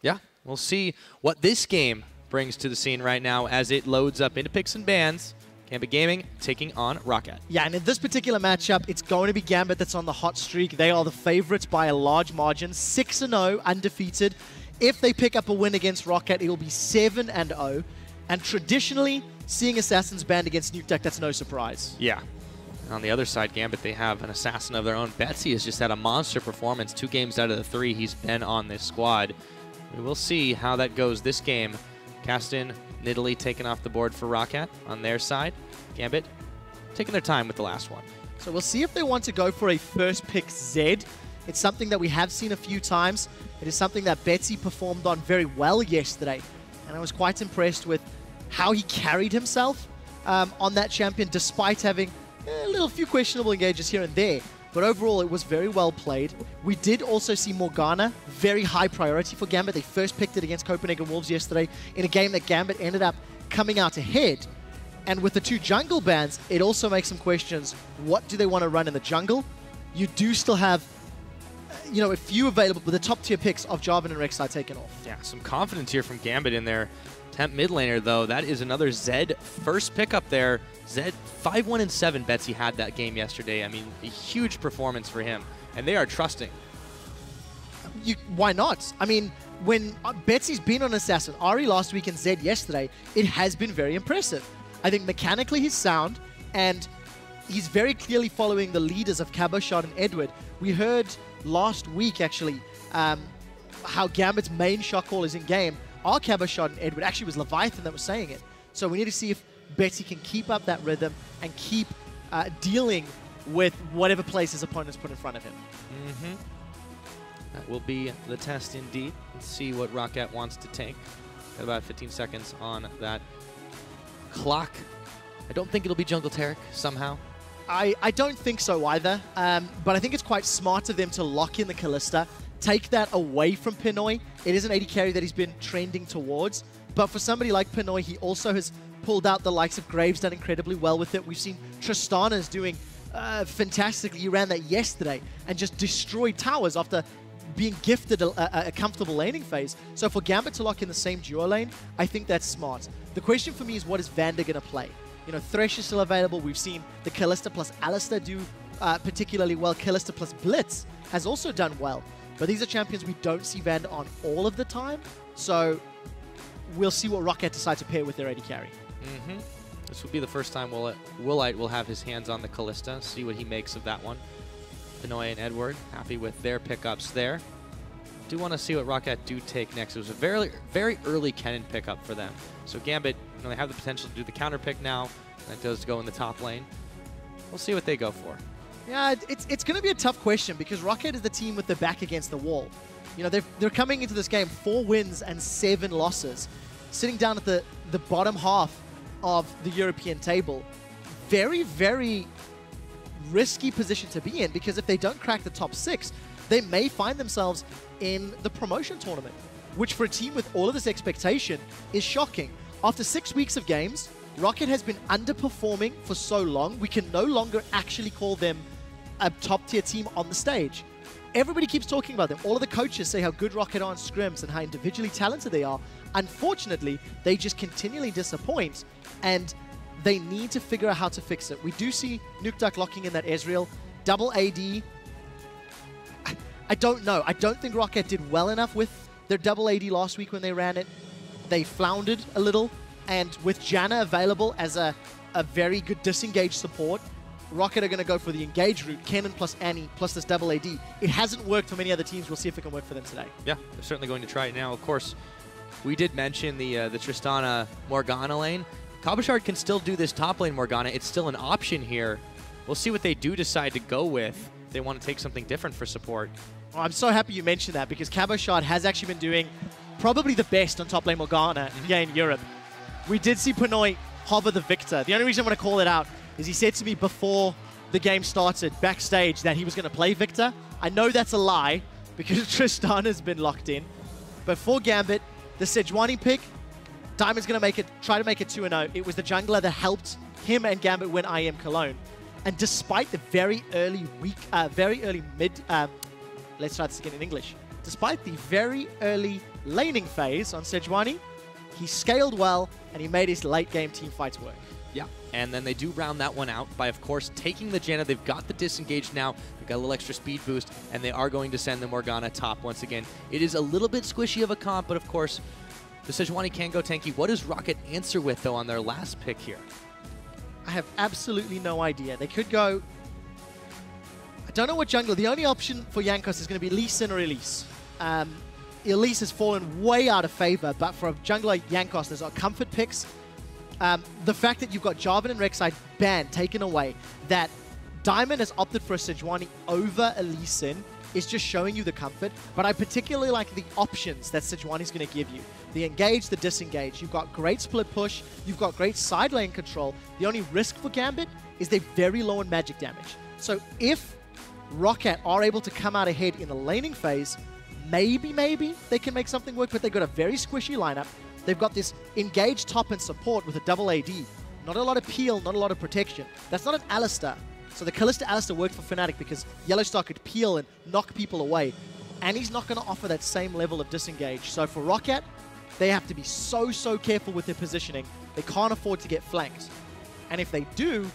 Yeah, we'll see what this game brings to the scene right now as it loads up into picks and bans. Gambit Gaming taking on ROCCAT. Yeah, and in this particular matchup, it's going to be Gambit that's on the hot streak. They are the favorites by a large margin, 6-0, undefeated. If they pick up a win against ROCCAT, it will be 7-0. And traditionally, seeing Assassins banned against Nuke, that's no surprise. Yeah. On the other side, Gambit, they have an assassin of their own. Betsy has just had a monster performance. 2 games out of the 3 he's been on this squad. We will see how that goes this game. Caston, Nidalee taken off the board for ROCCAT on their side. Gambit taking their time with the last one. So we'll see if they want to go for a first pick Zed. It's something that we have seen a few times. It is something that Betsy performed on very well yesterday. And I was quite impressed with how he carried himself on that champion, despite having a few questionable engages here and there. But overall, it was very well played. We did also see Morgana, very high priority for Gambit. They first picked it against Copenhagen Wolves yesterday in a game that Gambit ended up coming out ahead. And with the 2 jungle bans, it also makes some questions. What do they want to run in the jungle? You do still have, a few available, but the top tier picks of Jarvan and Rek'Sai taken off. Yeah, some confidence here from Gambit in their temp mid laner, though. That is another Zed first pickup there. Zed 5-1-7 Betsy had that game yesterday. I mean, a huge performance for him. And they are trusting. Why not? I mean, when Betsy's been on Assassin, Ari last week and Zed yesterday, it has been very impressive. I think mechanically he's sound, and he's very clearly following the leaders of Caboshot and Edward. We heard last week, actually, how Gambit's main shot call is in-game. Our Caboshot and Edward, actually was Leviathan that was saying it. So we need to see if Betsy can keep up that rhythm and keep dealing with whatever place his opponents put in front of him. That will be the test indeed. Let's see what ROCCAT wants to take. Got about 15 seconds on that clock. I don't think it'll be Jungle Taric somehow. I don't think so either, but I think it's quite smart of them to lock in the Kalista, take that away from Pinoy. It is an AD carry that he's been trending towards, but for somebody like Pinoy, he also has pulled out the likes of Graves, done incredibly well with it. We've seen Tristana's doing fantastically. He ran that yesterday and just destroyed towers after being gifted a comfortable laning phase. So for Gambit to lock in the same duo lane, I think that's smart. The question for me is, what is Vander going to play? Thresh is still available. We've seen the Kalista plus Alistar do particularly well. Kalista plus Blitz has also done well. But these are champions we don't see Vander on all of the time. So we'll see what ROCCAT decide to pair with their AD carry. This will be the first time Woolite will have his hands on the Kalista. See what he makes of that one. Pinoy and Edward happy with their pickups there. Do want to see what ROCCAT do take next. It was a very, very early Kennen pickup for them. So Gambit, they have the potential to do the counter pick now. That does go in the top lane. We'll see what they go for. Yeah, it's going to be a tough question because ROCCAT is the team with their back against the wall. They're coming into this game 4 wins and 7 losses, sitting down at the bottom half of the European table. Very, very risky position to be in, because if they don't crack the top 6, they may find themselves in the promotion tournament, which for a team with all of this expectation is shocking. After 6 weeks of games, ROCCAT has been underperforming for so long, we can no longer actually call them a top-tier team on the stage. Everybody keeps talking about them. All of the coaches say how good ROCCAT are in scrims and how individually talented they are. Unfortunately, they just continually disappoint, and they need to figure out how to fix it. We do see Nuke locking in that Ezreal. Double AD. I don't know. I don't think ROCCAT did well enough with their double AD last week when they ran it. They floundered a little, and with Janna available as a very good disengage support, ROCCAT are going to go for the engage route, Kennen plus Annie plus this double AD. It hasn't worked for many other teams. We'll see if it can work for them today. Yeah, they're certainly going to try it now. Of course, we did mention the Tristana Morgana lane. Cabochard can still do this top lane Morgana. It's still an option here. We'll see what they do decide to go with. If they want to take something different for support. Oh, I'm so happy you mentioned that, because Cabochard has actually been doing probably the best on top lane Morgana here in Europe. We did see Pinoy hover the Victor. The only reason I want to call it out is he said to me before the game started, backstage, that he was going to play Victor. I know that's a lie, because Tristana's been locked in. But for Gambit, the Sejuani pick, Diamond's going to try to make it 2-0. It was the jungler that helped him and Gambit win IM Cologne. And despite the very early mid, let's try this again in English. Despite the very early laning phase on Sejuani, he scaled well, and he made his late game team fights work. Yeah, and then they do round that one out by, of course, taking the Janna. They've got the disengage now. They've got a little extra speed boost, and they are going to send the Morgana top once again. It is a little bit squishy of a comp, but of course, the Sejuani can go tanky. What does ROCCAT answer with, though, on their last pick here? I have absolutely no idea. They could go... I don't know what jungler. The only option for Jankos is going to be Lee Sin or Elise. Elise has fallen way out of favor, but for a jungler like Jankos, there's comfort picks. The fact that you've got Jarvan and Rek'Sai banned, taken away, that Diamond has opted for a Sejuani over a Lee Sin is just showing you the comfort. But I particularly like the options that Sejuani's going to give you. The engage, the disengage. You've got great split push. You've got great side lane control. The only risk for Gambit is they're very low on magic damage. So if ROCCAT are able to come out ahead in the laning phase, maybe they can make something work, but they've got a very squishy lineup. They've got this engage top and support with a double AD. Not a lot of peel, not a lot of protection. That's not an Alistar. So the Kalista Alistar worked for Fnatic because Yellowstar could peel and knock people away. And he's not going to offer that same level of disengage. So for ROCCAT, they have to be so careful with their positioning. They can't afford to get flanked. And if they do,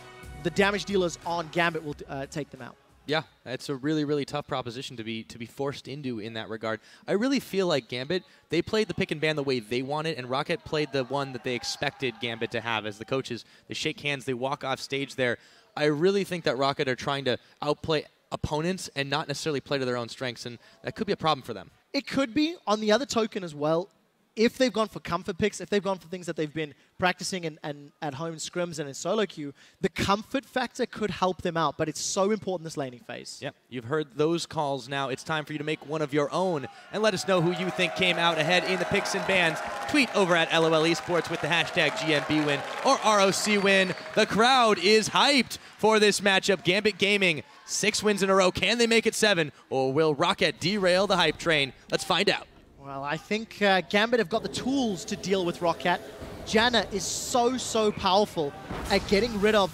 the damage dealers on Gambit will take them out. Yeah, it's a really tough proposition to be forced into in that regard. I really feel like Gambit, they played the pick and ban the way they wanted, and ROCCAT played the one that they expected Gambit to have as the coaches. They shake hands, they walk off stage there. I really think that ROCCAT are trying to outplay opponents and not necessarily play to their own strengths, and that could be a problem for them. It could be. On the other token as well, if they've gone for comfort picks, if they've gone for things that they've been practicing and at home in scrims and in solo queue, the comfort factor could help them out, but it's so important this laning phase. Yep, you've heard those calls now. It's time for you to make one of your own and let us know who you think came out ahead in the picks and bans. Tweet over at LOL Esports with the hashtag GMBWin or ROCWin. The crowd is hyped for this matchup. Gambit Gaming, 6 wins in a row. Can they make it 7, or will ROCCAT derail the hype train? Let's find out. Well, I think Gambit have got the tools to deal with ROCCAT. Janna is so powerful at getting rid of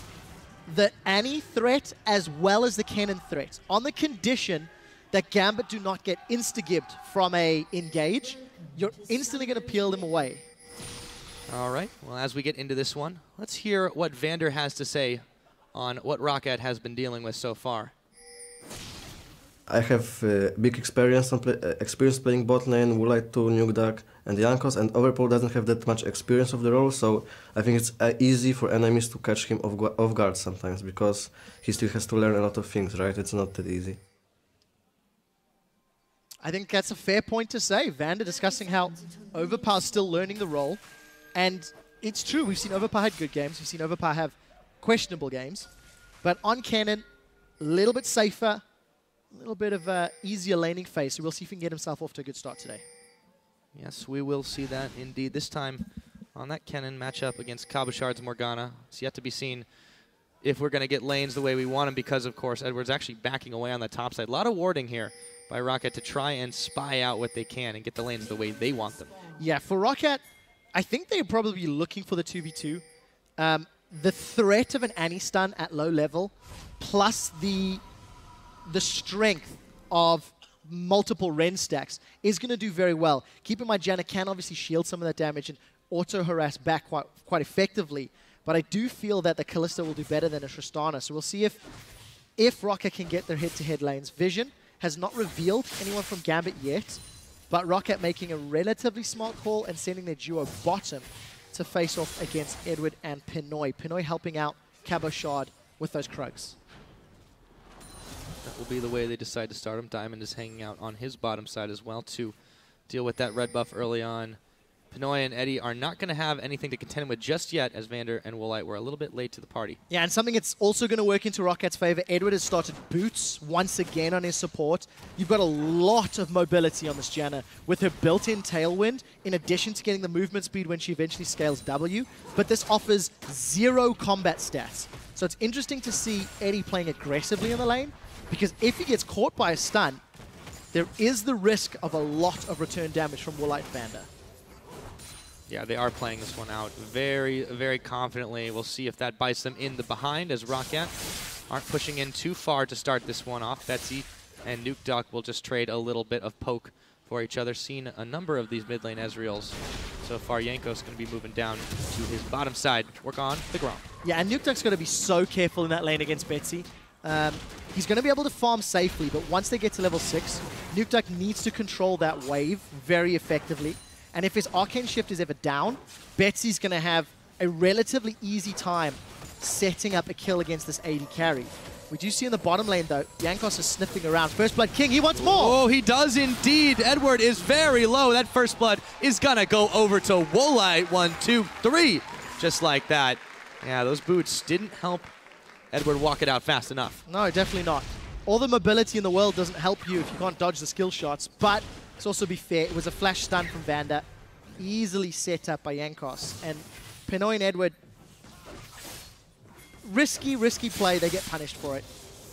the Annie threat as well as the Kennen threat. On the condition that Gambit do not get insta-gibbed from a engage, you're instantly going to peel them away. All right, well, as we get into this one, let's hear what Vander has to say on what ROCCAT has been dealing with so far. I have big experience playing bot lane, Woolite 2, Nuke Duck, and Jankos, and Overpool doesn't have that much experience of the role, so I think it's easy for enemies to catch him off guard sometimes, because he still has to learn a lot of things, right? It's not that easy. I think that's a fair point to say. Vander discussing how Overpower's still learning the role, and it's true, we've seen Overpower had good games, we've seen Overpower have questionable games, but on Kennen, a little bit safer, a little bit of easier laning phase, so we'll see if he can get himself off to a good start today. Yes, we will see that indeed. This time on that Kennen matchup against Cabochard's Morgana. It's yet to be seen if we're going to get lanes the way we want them because, of course, Edward's actually backing away on the top side. A lot of warding here by ROCCAT to try and spy out what they can and get the lanes the way they want them. Yeah, for ROCCAT, I think they'd probably be looking for the 2v2. The threat of an Annie stun at low level, plus the strength of multiple Ren stacks is going to do very well. Keep in mind, Janna can obviously shield some of that damage and auto-harass back quite effectively, but I do feel that the Kalista will do better than a Tristana, so we'll see if ROCCAT can get their head-to-head lanes. Vision has not revealed anyone from Gambit yet, but ROCCAT making a relatively smart call and sending their duo bottom to face off against Edward and Pinoy. Pinoy helping out Cabochard with those Krugs. That will be the way they decide to start him. Diamond is hanging out on his bottom side as well to deal with that red buff early on. Pinoy and Eddie are not going to have anything to contend with just yet, as Vander and Woolite were a little bit late to the party. Yeah, and something that's also going to work into ROCCAT's favor. Edward has started boots once again on his support. You've got a lot of mobility on this Janna with her built-in Tailwind, in addition to getting the movement speed when she eventually scales W. But this offers 0 combat stats. So it's interesting to see Eddie playing aggressively in the lane, because if he gets caught by a stun, there is the risk of a lot of return damage from Woolite Vander. Yeah, they are playing this one out very confidently. We'll see if that bites them in the behind, as ROCCAT aren't pushing in too far to start this one off. Betsy and Nuke Duck will just trade a little bit of poke for each other. Seen a number of these mid lane Ezreals so far. Yanko's going to be moving down to his bottom side. Work on the Grom. Yeah, and Nukeduck's got to be so careful in that lane against Betsy. He's going to be able to farm safely, but once they get to level 6, Nukeduck needs to control that wave very effectively. And if his Arcane Shift is ever down, Betsy's going to have a relatively easy time setting up a kill against this AD carry. We do see in the bottom lane, though, Jankos is sniffing around. First Blood King, he wants more! Oh, he does indeed. Edward is very low. That First Blood is going to go over to Woolite. 1, 2, 3. Just like that. Yeah, those boots didn't help Edward walk it out fast enough. No, definitely not. All the mobility in the world doesn't help you if you can't dodge the skill shots, but let's also be fair, it was a flash stun from Vanda, easily set up by Jankos. And Pinoy and Edward, risky play, they get punished for it.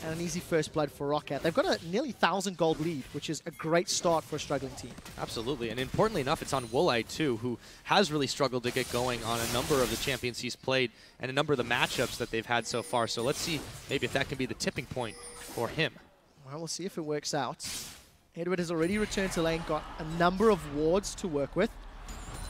And an easy first blood for ROCCAT. They've got a nearly 1,000 gold lead, which is a great start for a struggling team. Absolutely, and importantly enough, it's on Woolite too, who has really struggled to get going on a number of the champions he's played and a number of the matchups that they've had so far. So let's see maybe if that can be the tipping point for him. Well, we'll see if it works out. Edward has already returned to lane, got a number of wards to work with.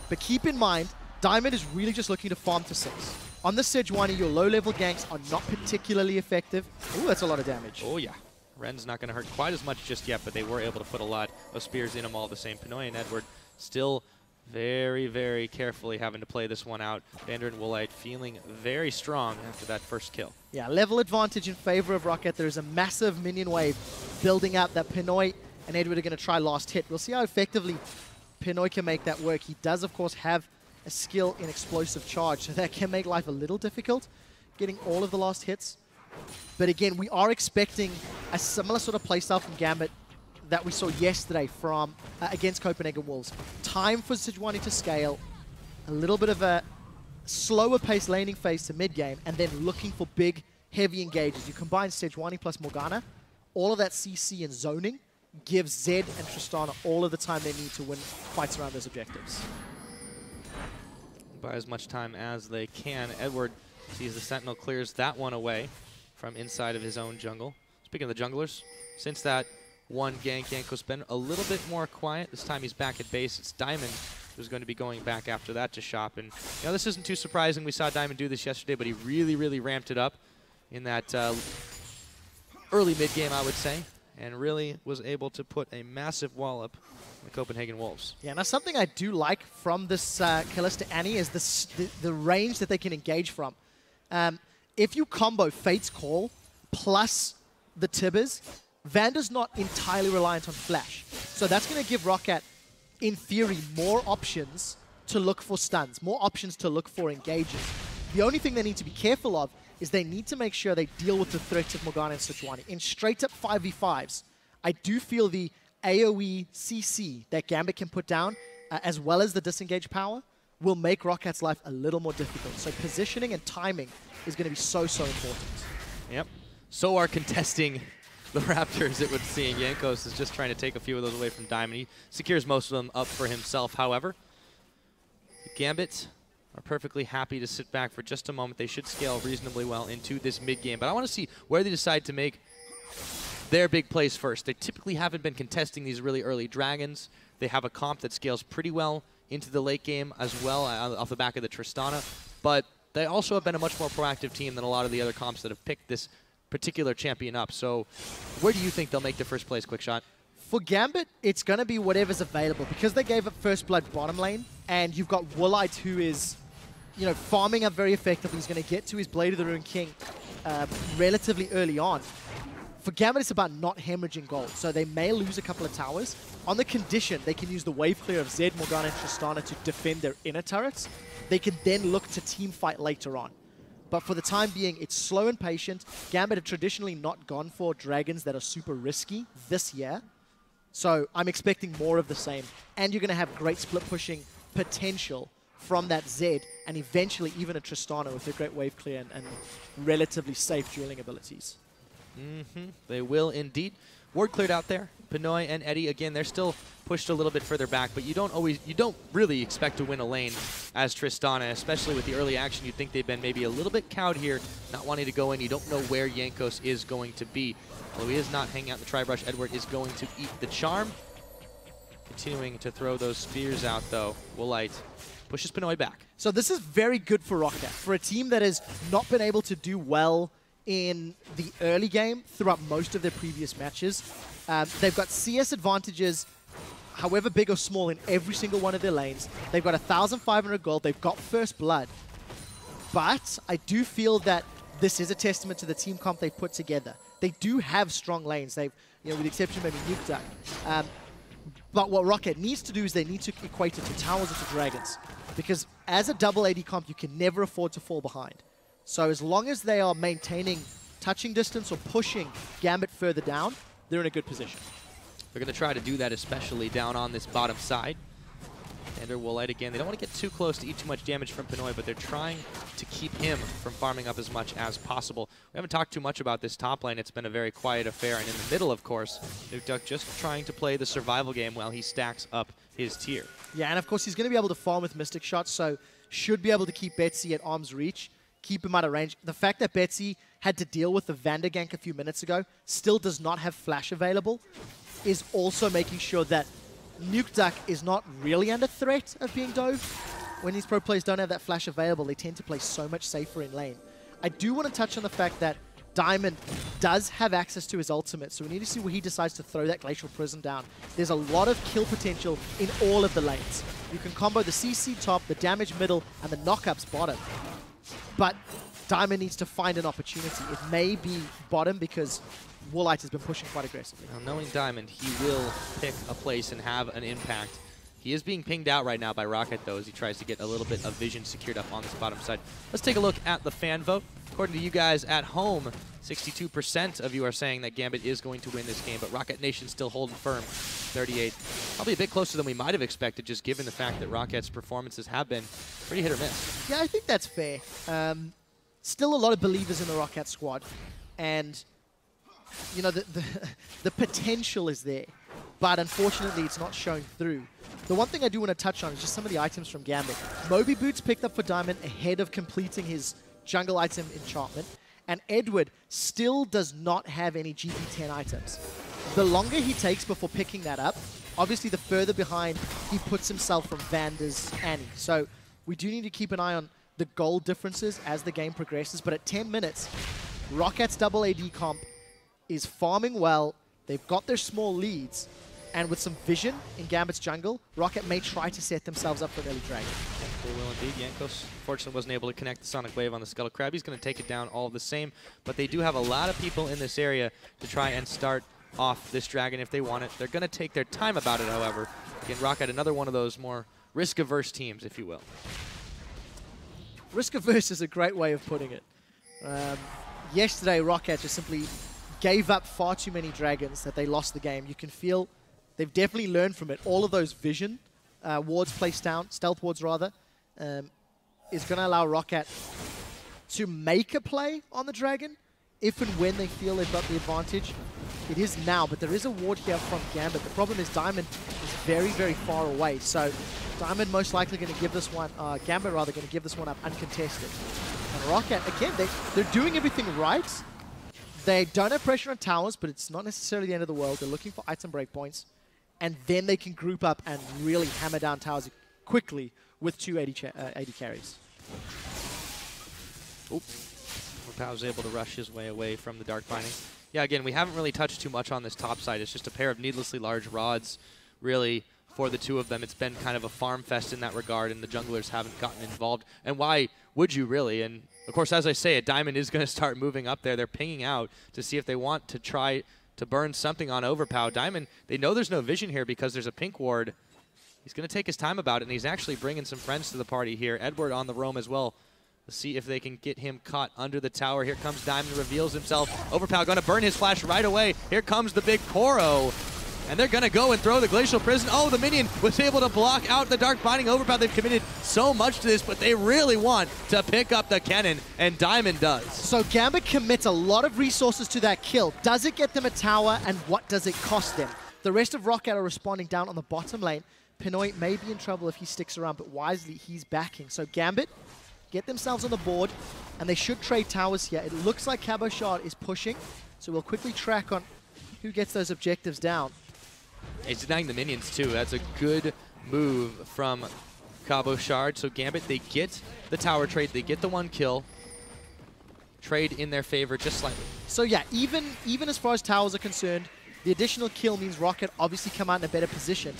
But keep in mind, Diamond is really just looking to farm to 6. On the Sejuani, your low-level ganks are not particularly effective. Ooh, that's a lot of damage. Oh, yeah. Ren's not going to hurt quite as much just yet, but they were able to put a lot of spears in them all the same. Pinoy and Edward still very carefully having to play this one out. Vander and Woolite feeling very strong after that first kill. Yeah, level advantage in favor of ROCCAT. There is a massive minion wave building up that Pinoy and Edward are going to try last hit. We'll see how effectively Pinoy can make that work. He does, of course, have a skill in explosive charge, so that can make life a little difficult, getting all of the last hits. But again, we are expecting a similar sort of playstyle from Gambit that we saw yesterday from against Copenhagen Wolves. Time for Sejuani to scale, a little bit of a slower paced laning phase to mid-game, and then looking for big, heavy engages. You combine Sejuani plus Morgana, all of that CC and zoning gives Zed and Tristana all of the time they need to win fights around those objectives. By as much time as they can. Edward sees the Sentinel, clears that one away from inside of his own jungle. Speaking of the junglers, since that one gank, Yanko's been a little bit more quiet. This time he's back at base. It's Diamond who's going to be going back after that to shop. And you know, this isn't too surprising. We saw Diamond do this yesterday, but he really ramped it up in that early mid-game, I would say, and really was able to put a massive wallop the Copenhagen Wolves. Yeah, now something I do like from this Kalista Annie is the range that they can engage from. If you combo Fate's Call plus the Tibbers, Vanda's not entirely reliant on flash. So that's going to give ROCCAT, in theory, more options to look for stuns, more options to look for engages. The only thing they need to be careful of is they need to make sure they deal with the threats of Morgana and Sejuani. In straight-up 5v5s, I do feel the AoE CC that Gambit can put down, as well as the disengage power, will make ROCCAT's life a little more difficult. So positioning and timing is going to be so important. Yep. So are contesting the Raptors, it would seem. Jankos is just trying to take a few of those away from Diamond. He secures most of them up for himself, however. Gambit are perfectly happy to sit back for just a moment. They should scale reasonably well into this mid-game. But I want to see where they decide to make their big plays first. They typically haven't been contesting these really early dragons. They have a comp that scales pretty well into the late game as well off the back of the Tristana. But they also have been a much more proactive team than a lot of the other comps that have picked this particular champion up. So where do you think they'll make their first plays, Quick Shot? For Gambit, it's going to be whatever's available. Because they gave up First Blood bottom lane, and you've got Woolite who is, you know, farming up very effectively. He's going to get to his Blade of the Rune King relatively early on. For Gambit, it's about not hemorrhaging gold. So they may lose a couple of towers. On the condition, they can use the wave clear of Zed, Morgana, and Tristana to defend their inner turrets. They can then look to team fight later on. But for the time being, it's slow and patient. Gambit have traditionally not gone for dragons that are super risky this year. So I'm expecting more of the same. And you're going to have great split pushing potential from that Zed, and eventually even a Tristana with their great wave clear and relatively safe dueling abilities. They will indeed. Ward cleared out there. Pinoy and Eddie, again, they're still pushed a little bit further back, but you don't really expect to win a lane as Tristana, especially with the early action. You'd think they've been maybe a little bit cowed here, not wanting to go in. You don't know where Jankos is going to be. Although he is not hanging out in the Tri-Brush, Edward is going to eat the charm. Continuing to throw those spears out, though. Woolite pushes Pinoy back. So this is very good for ROCCAT. For a team that has not been able to do well in the early game throughout most of their previous matches. They've got CS advantages, however big or small, in every single one of their lanes. They've got 1,500 gold. They've got first blood. But I do feel that this is a testament to the team comp they've put together. They do have strong lanes. They've, with the exception of maybe Nukeduck. But what ROCCAT needs to do is they need to equate it to towers or to dragons. Because as a double AD comp, you can never afford to fall behind. So as long as they are maintaining touching distance or pushing Gambit further down, they're in a good position. They're going to try to do that, especially down on this bottom side. Ender Woolite again. They don't want to get too close to eat too much damage from Pinoy, but they're trying to keep him from farming up as much as possible. We haven't talked too much about this top lane. It's been a very quiet affair. And in the middle, of course, Nukeduck just trying to play the survival game while he stacks up his tier. Yeah, and of course, he's going to be able to farm with Mystic Shots, so should be able to keep Betsy at arm's reach, keep him out of range. The fact that Betsy had to deal with the Vander gank a few minutes ago, still does not have flash available, is also making sure that Nukeduck is not really under threat of being dove. When these pro players don't have that flash available, they tend to play so much safer in lane. I do want to touch on the fact that Diamond does have access to his ultimate, so we need to see where he decides to throw that Glacial Prison down. There's a lot of kill potential in all of the lanes. You can combo the CC top, the damage middle, and the knockups bottom. But Diamond needs to find an opportunity. It may be bottom because Woolite has been pushing quite aggressively. Now, knowing Diamond, he will pick a place and have an impact. He is being pinged out right now by ROCCAT, though, as he tries to get a little bit of vision secured up on this bottom side. Let's take a look at the fan vote. According to you guys at home, 62% of you are saying that Gambit is going to win this game, but ROCCAT Nation still holding firm, 38. Probably a bit closer than we might have expected, just given the fact that ROCCAT's performances have been pretty hit or miss. Yeah, I think that's fair. Still a lot of believers in the ROCCAT squad, and the potential is there, but unfortunately it's not showing through. The one thing I do want to touch on is just some of the items from Gambit. Moby Boots picked up for Diamond ahead of completing his jungle item enchantment, and Edward still does not have any GP10 items. The longer he takes before picking that up, obviously the further behind he puts himself from Vander's Annie. So we do need to keep an eye on the gold differences as the game progresses, but at 10 minutes, ROCCAT's double AD comp is farming well. They've got their small leads, and with some vision in Gambit's jungle, ROCCAT may try to set themselves up for an early dragon. They will indeed. Jankos, fortunately, wasn't able to connect the Sonic Wave on the Scuttle Crab. He's going to take it down all the same, but they do have a lot of people in this area to try and start off this dragon if they want it. They're going to take their time about it, however. Again, ROCCAT, another one of those more risk-averse teams, if you will. Risk-averse is a great way of putting it. Yesterday, ROCCAT just simply gave up far too many dragons that they lost the game. You can feel they've definitely learned from it. All of those vision wards placed down, stealth wards rather, is going to allow ROCCAT to make a play on the dragon if and when they feel they've got the advantage. It is now, but there is a ward here from Gambit. The problem is Diamond is very, very far away. So Diamond most likely going to give this one, Gambit rather, going to give this one up uncontested. And ROCCAT, again, they're doing everything right. They don't have pressure on towers, but it's not necessarily the end of the world. They're looking for item breakpoints, and then they can group up and really hammer down towers quickly with two AD carries. Oop. Powell was able to rush his way away from the Dark Binding. Yeah, again, we haven't really touched too much on this top side. It's just a pair of needlessly large rods, really, for the two of them. It's been kind of a farm fest in that regard, and the junglers haven't gotten involved. And why would you really? And, of course, as I say, Diamond is going to start moving up there. They're pinging out to see if they want to try to burn something on Overpow. Diamond, they know there's no vision here because there's a pink ward. He's going to take his time about it, and he's actually bringing some friends to the party here. Edward on the roam as well. Let's see if they can get him caught under the tower. Here comes Diamond, reveals himself. Overpow going to burn his flash right away. Here comes the big Koro. And they're going to go and throw the Glacial Prison. Oh, the minion was able to block out the Dark Binding. Overpow, they've committed so much to this, but they really want to pick up the cannon, and Diamond does. So Gambit commits a lot of resources to that kill. Does it get them a tower, and what does it cost them? The rest of ROCCAT are responding down on the bottom lane. Pinoy may be in trouble if he sticks around, but wisely, he's backing. So Gambit get themselves on the board, and they should trade towers here. It looks like Cabochard is pushing, so we'll quickly track on who gets those objectives down. He's denying the minions too. That's a good move from Cabochard. So Gambit, they get the tower trade, they get the 1 kill. Trade in their favor just slightly. So yeah, even as far as towers are concerned, the additional kill means ROCCAT obviously come out in a better position.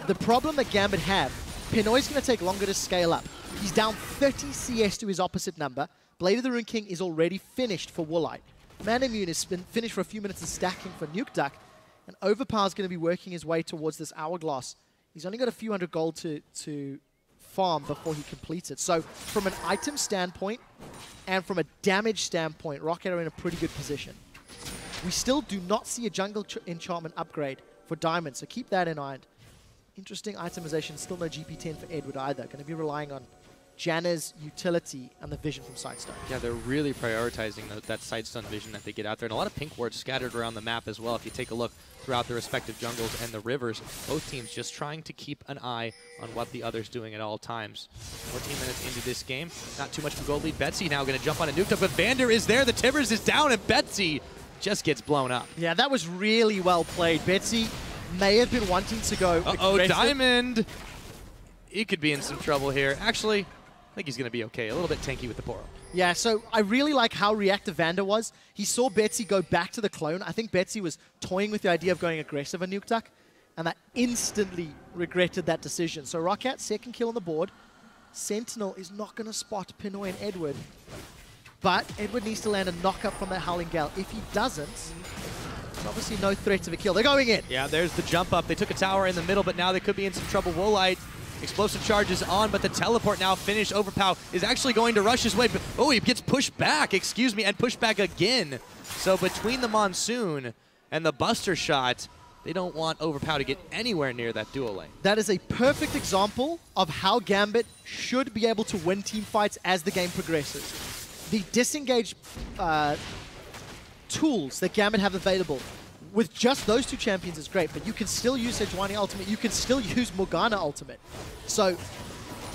The problem that Gambit have, Pinoy's going to take longer to scale up. He's down 30 CS to his opposite number. Blade of the Rune King is already finished for Woolite. Manamune has been finished for a few minutes of stacking for Nuke Duck. And Overpower's going to be working his way towards this Hourglass. He's only got a few hundred gold to farm before he completes it. So from an item standpoint and from a damage standpoint, ROCCAT are in a pretty good position. We still do not see a jungle enchantment upgrade for Diamond, so keep that in mind. Interesting itemization, still no GP10 for Edward either. Going to be relying on Janna's utility and the vision from Sidestone. Yeah, they're really prioritizing that Sidestone vision that they get out there. And a lot of pink wards scattered around the map as well. If you take a look throughout the respective jungles and the rivers, both teams just trying to keep an eye on what the other's doing at all times. 14 minutes into this game, not too much of a gold lead. Betsy now going to jump on a Nuke Duck, but Vander is there. The Tibbers is down, and Betsy just gets blown up. Yeah, that was really well played. Betsy may have been wanting to go Uh-oh, Diamond! He could be in some trouble here. Actually, I think he's going to be okay. A little bit tanky with the Poro. Yeah, so I really like how reactive Vander was. He saw Betsy go back to the clone. I think Betsy was toying with the idea of going aggressive on Nuke Duck, and that instantly regretted that decision. So ROCCAT, second kill on the board. Sentinel is not going to spot Pinoy and Edward, but Edward needs to land a knock-up from that Howling Gale. If he doesn't, there's obviously no threat of a kill. They're going in. Yeah, there's the jump up. They took a tower in the middle, but now they could be in some trouble. Woolite, explosive charges on, but the teleport now finished. Overpow is actually going to rush his way. But, oh, he gets pushed back, excuse me, and pushed back again. So between the Monsoon and the Buster Shot, they don't want Overpow to get anywhere near that duo lane. That is a perfect example of how Gambit should be able to win team fights as the game progresses. The disengage tools that Gambit have available with just those two champions is great, but you can still use Sejuani Ultimate, you can still use Morgana Ultimate. So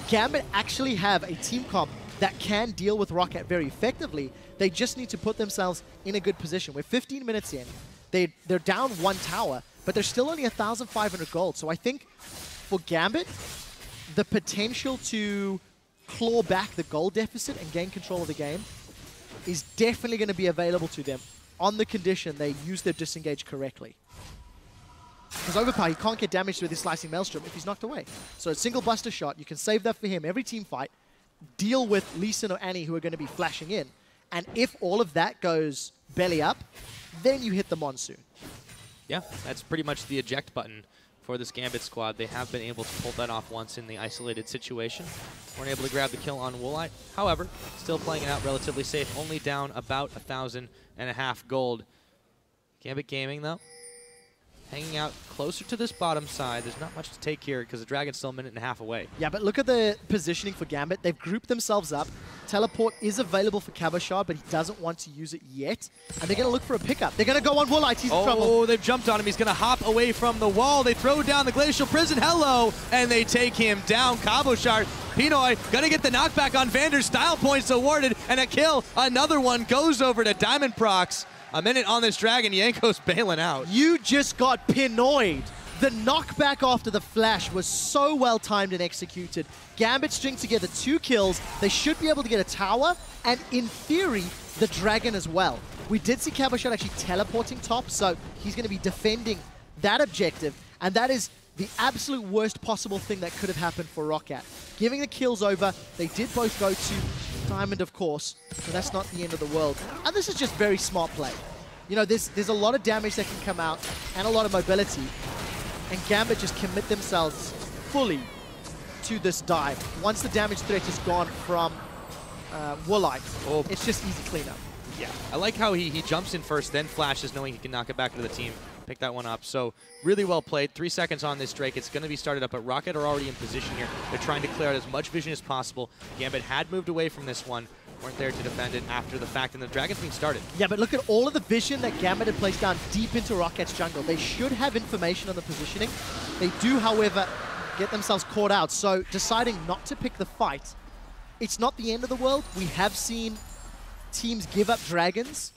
Gambit actually have a team comp that can deal with ROCCAT very effectively. They just need to put themselves in a good position. We're 15 minutes in. They're down 1 tower, but they're still only 1,500 gold. So I think for Gambit, the potential to claw back the gold deficit and gain control of the game is definitely going to be available to them on the condition they use their disengage correctly. Because Overpower, he can't get damage through this Slicing Maelstrom if he's knocked away. So a single Buster Shot, you can save that for him every team fight, deal with Lee Sin or Annie who are going to be flashing in, and if all of that goes belly up, then you hit the Monsoon. Yeah, that's pretty much the eject button for this Gambit squad. They have been able to pull that off once in the isolated situation. Weren't able to grab the kill on Woolite. However, still playing it out relatively safe, only down about 1,500 gold. Gambit Gaming, though, hanging out closer to this bottom side. There's not much to take here because the Dragon's still a minute and a half away. Yeah, but look at the positioning for Gambit. They've grouped themselves up. Teleport is available for Cabochard, but he doesn't want to use it yet. And they're going to look for a pickup. They're going to go on Woolite. He's in trouble. Oh, they've jumped on him. He's going to hop away from the wall. They throw down the Glacial Prison. Hello! And they take him down. Cabochard, Pinoy, going to get the knockback on Vander. Style points awarded. And a kill. Another one goes over to Diamond Prox. A minute on this Dragon. Yanko's bailing out. You just got Pinoyed. The knockback after the flash was so well timed and executed. Gambit string together 2 kills. They should be able to get a tower, and in theory, the Dragon as well. We did see Cabochard actually teleporting top, so he's going to be defending that objective, and that is the absolute worst possible thing that could have happened for ROCCAT. Giving the kills over, they did both go to Diamond, of course, but that's not the end of the world. And this is just very smart play. You know, there's a lot of damage that can come out, and a lot of mobility. And Gambit just commit themselves fully to this dive. Once the damage threat is gone from Woolite, it's just easy cleanup. Yeah, I like how he jumps in first, then flashes, knowing he can knock it back into the team. Pick that one up. So really well played. 3 seconds on this Drake. It's going to be started up, but ROCCAT are already in position here. They're trying to clear out as much vision as possible. Gambit had moved away from this one. Weren't there to defend it after the fact, and the Dragon's being started. Yeah, but look at all of the vision that Gambit had placed down deep into ROCCAT's jungle. They should have information on the positioning. They do, however, get themselves caught out. So deciding not to pick the fight, it's not the end of the world. We have seen teams give up Dragons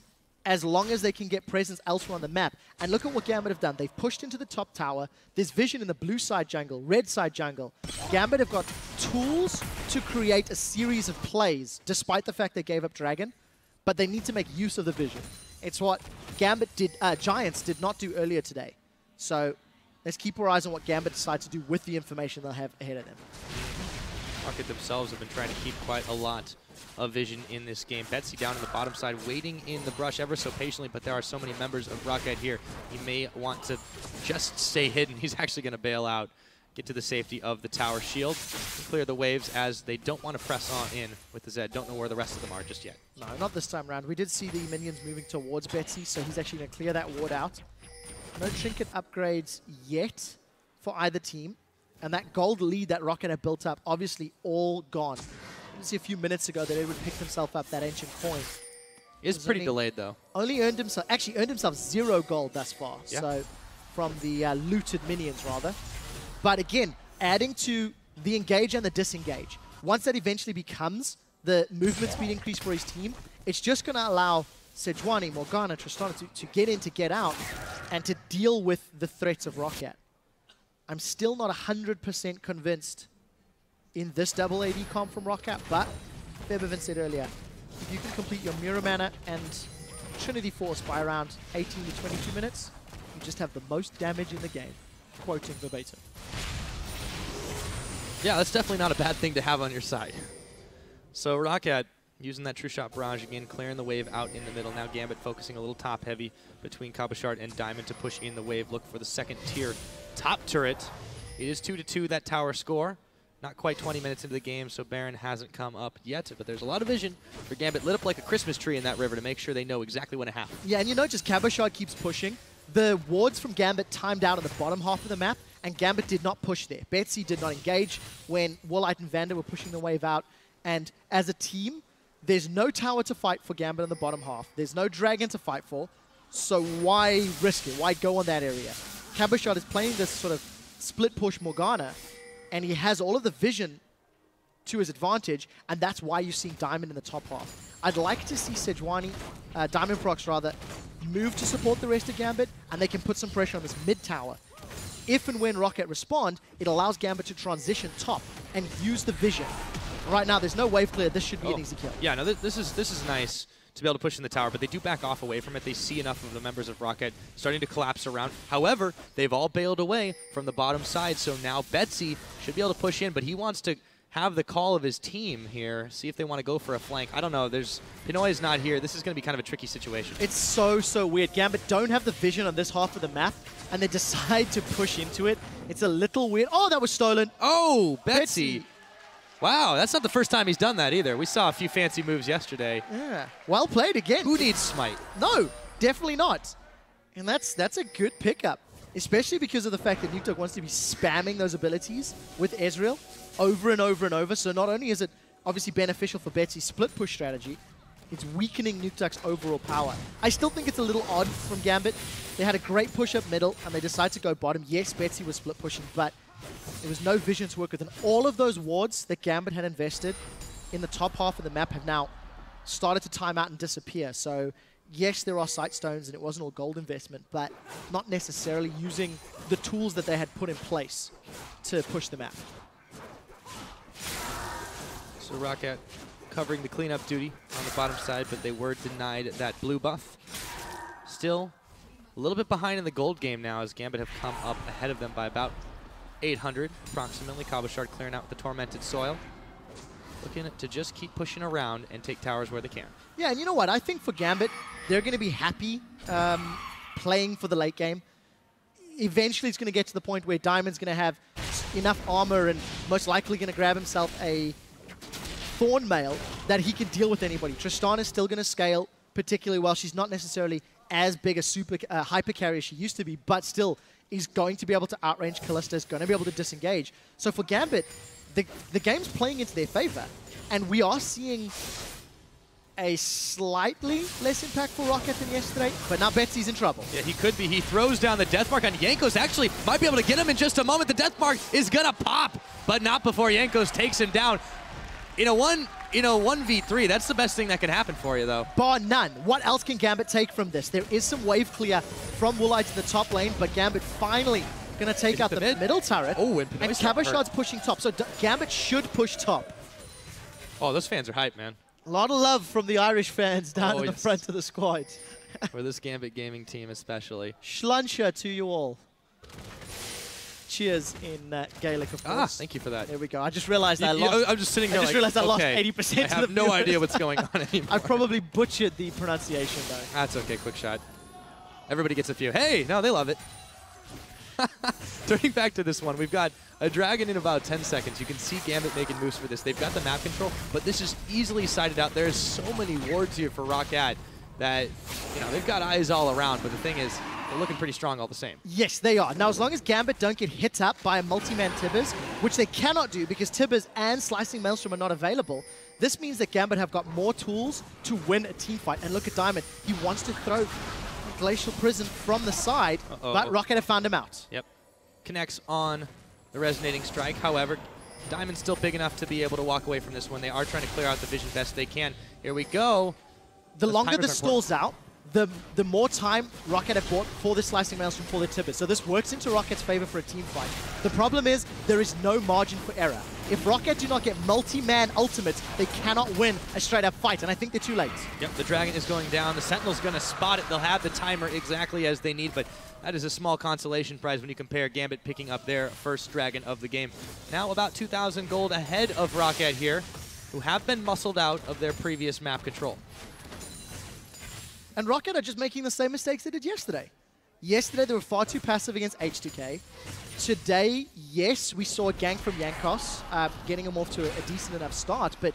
as long as they can get presence elsewhere on the map. And look at what Gambit have done. They've pushed into the top tower. There's vision in the blue side jungle, red side jungle. Gambit have got tools to create a series of plays, despite the fact they gave up Dragon, but they need to make use of the vision. It's what Giants did not do earlier today. So let's keep our eyes on what Gambit decide to do with the information they'll have ahead of them. ROCCAT themselves have been trying to keep quite a lot of vision in this game. Betsy down on the bottom side, waiting in the brush ever so patiently, but there are so many members of ROCCAT here. He may want to just stay hidden. He's actually going to bail out, get to the safety of the tower shield, clear the waves as they don't want to press on in with the Zed. Don't know where the rest of them are just yet. No, not this time around. We did see the minions moving towards Betsy, so he's actually going to clear that ward out. No trinket upgrades yet for either team. And that gold lead that ROCCAT have built up, obviously all gone. You see a few minutes ago that they would pick themselves up that ancient coin. It's pretty delayed though. Only earned himself 0 gold thus far. Yeah. So from the looted minions rather. But again, adding to the engage and the disengage. Once that eventually becomes the movement speed increase for his team, it's just going to allow Sejuani, Morgana, Tristana to get in, to get out, and to deal with the threats of ROCCAT. I'm still not 100% convinced in this double AD comp from ROCCAT, but Febevan said earlier, if you can complete your Mirror Mana and Trinity Force by around 18 to 22 minutes, you just have the most damage in the game. Quoting verbatim. Yeah, that's definitely not a bad thing to have on your side. So ROCCAT using that True Shot Barrage again, clearing the wave out in the middle. Now Gambit focusing a little top heavy between Cabochard and Diamond to push in the wave. Look for the second tier top turret. It is 2-2 that tower score. Not quite 20 minutes into the game, so Baron hasn't come up yet, but there's a lot of vision for Gambit, lit up like a Christmas tree in that river to make sure they know exactly when it happens. Yeah, and you know, just Cabochard keeps pushing. The wards from Gambit timed out on the bottom half of the map, and Gambit did not push there. Betsy did not engage when Warlight and Vander were pushing the wave out, and as a team, there's no tower to fight for Gambit on the bottom half. There's no dragon to fight for, so why risk it? Why go on that area? Cabochard is playing this sort of split push Morgana, and he has all of the vision to his advantage, and that's why you're seeing Diamond in the top half. I'd like to see Sejuani, Diamond Prox rather, move to support the rest of Gambit, and they can put some pressure on this mid tower. If and when ROCCAT respond, it allows Gambit to transition top and use the vision. Right now, there's no wave clear. This should be an easy kill. Yeah, no, this is nice to be able to push in the tower, but they do back off away from it. They see enough of the members of ROCCAT starting to collapse around. However, they've all bailed away from the bottom side, so now Betsy should be able to push in, but he wants to have the call of his team here, see if they want to go for a flank. I don't know. Pinoy's not here. This is going to be kind of a tricky situation. It's so weird. Gambit don't have the vision on this half of the map, and they decide to push into it. It's a little weird. Oh, that was stolen. Oh, Betsy. Wow, that's not the first time he's done that either. We saw a few fancy moves yesterday. Yeah, well played again. Who needs Smite? No, definitely not. And that's a good pickup, especially because of the fact that Nukeduck wants to be spamming those abilities with Ezreal over and over and over. So not only is it obviously beneficial for Betsy's split push strategy, it's weakening Nukeduck's overall power. I still think it's a little odd from Gambit. They had a great push up middle, and they decided to go bottom. Yes, Betsy was split pushing, but there was no vision to work with. And all of those wards that Gambit had invested in the top half of the map have now started to time out and disappear. So yes, there are sight stones, and it wasn't all gold investment, but not necessarily using the tools that they had put in place to push the map. So ROCCAT covering the cleanup duty on the bottom side, but they were denied that blue buff. Still a little bit behind in the gold game now, as Gambit have come up ahead of them by about 800 approximately. Cabochard clearing out the Tormented Soil. Looking to just keep pushing around and take towers where they can. Yeah, and you know what? I think for Gambit, they're going to be happy playing for the late game. Eventually, it's going to get to the point where Diamond's going to have enough armor and most likely going to grab himself a Thorn Mail that he can deal with anybody. Tristana is still going to scale particularly well. She's not necessarily as big a hyper carry as she used to be, but still is going to be able to outrange Kalista, is going to be able to disengage. So for Gambit, the game's playing into their favor, and we are seeing a slightly less impactful ROCCAT than yesterday, but now Betsy's in trouble. Yeah, he could be. He throws down the Death Mark on Jankos. Actually, might be able to get him in just a moment. The Death Mark is going to pop, but not before Jankos takes him down. In a in a 1v3, that's the best thing that can happen for you, though. Bar none. What else can Gambit take from this? There is some wave clear from Woolite to the top lane, but Gambit finally going to take out the middle turret. Oh, and Cabashard's pushing top, so Gambit should push top. Oh, those fans are hype, man. A lot of love from the Irish fans down in the front of the squad. For this Gambit gaming team especially. Schluncher to you all. Cheers in Gaelic, of course. Ah, thank you for that. There we go. I just realized I lost. I'm just sitting there. I just realized I lost 80% of the I have no idea what's going on anymore. I probably butchered the pronunciation, though. That's okay. Quick shot. Everybody gets a few. Hey, no, they love it. Turning back to this one, we've got a dragon in about 10 seconds. You can see Gambit making moves for this. They've got the map control, but this is easily sighted out. There's so many wards here for ROCCAT that, you know, they've got eyes all around, but the thing is, they're looking pretty strong all the same. Yes, they are. Now, as long as Gambit don't get hit up by a multi-man Tibbers, which they cannot do because Tibbers and Slicing Maelstrom are not available, this means that Gambit have got more tools to win a team fight. And look at Diamond. He wants to throw Glacial Prison from the side, but ROCCAT have found him out. Yep. Connects on the Resonating Strike. However, Diamond's still big enough to be able to walk away from this one. They are trying to clear out the vision best they can. Here we go. The longer the stall's out, the more time ROCCAT have bought for the Slicing Maelstrom for the Tibbers. So this works into ROCCAT's favor for a team fight. The problem is there is no margin for error. If ROCCAT do not get multi-man ultimates, they cannot win a straight-up fight, and I think they're too late. Yep, the Dragon is going down. The Sentinel's going to spot it. They'll have the timer exactly as they need, but that is a small consolation prize when you compare Gambit picking up their first Dragon of the game. Now about 2,000 gold ahead of ROCCAT here, who have been muscled out of their previous map control. And ROCCAT are just making the same mistakes they did yesterday. Yesterday, they were far too passive against H2K. Today, yes, we saw a gank from Yankos, getting him off to a decent enough start, but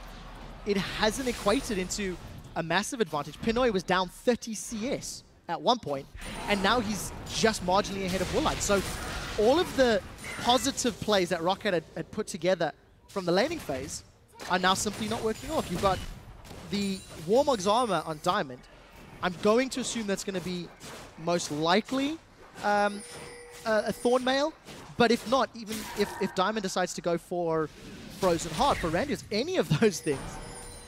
it hasn't equated into a massive advantage. Pinoy was down 30 CS at one point, and now he's just marginally ahead of Woolite. So all of the positive plays that ROCCAT had put together from the laning phase are now simply not working off. You've got the Warmog's armor on Diamond. I'm going to assume that's going to be most likely a Thornmail, but if not, even if Diamond decides to go for Frozen Heart for Randius, any of those things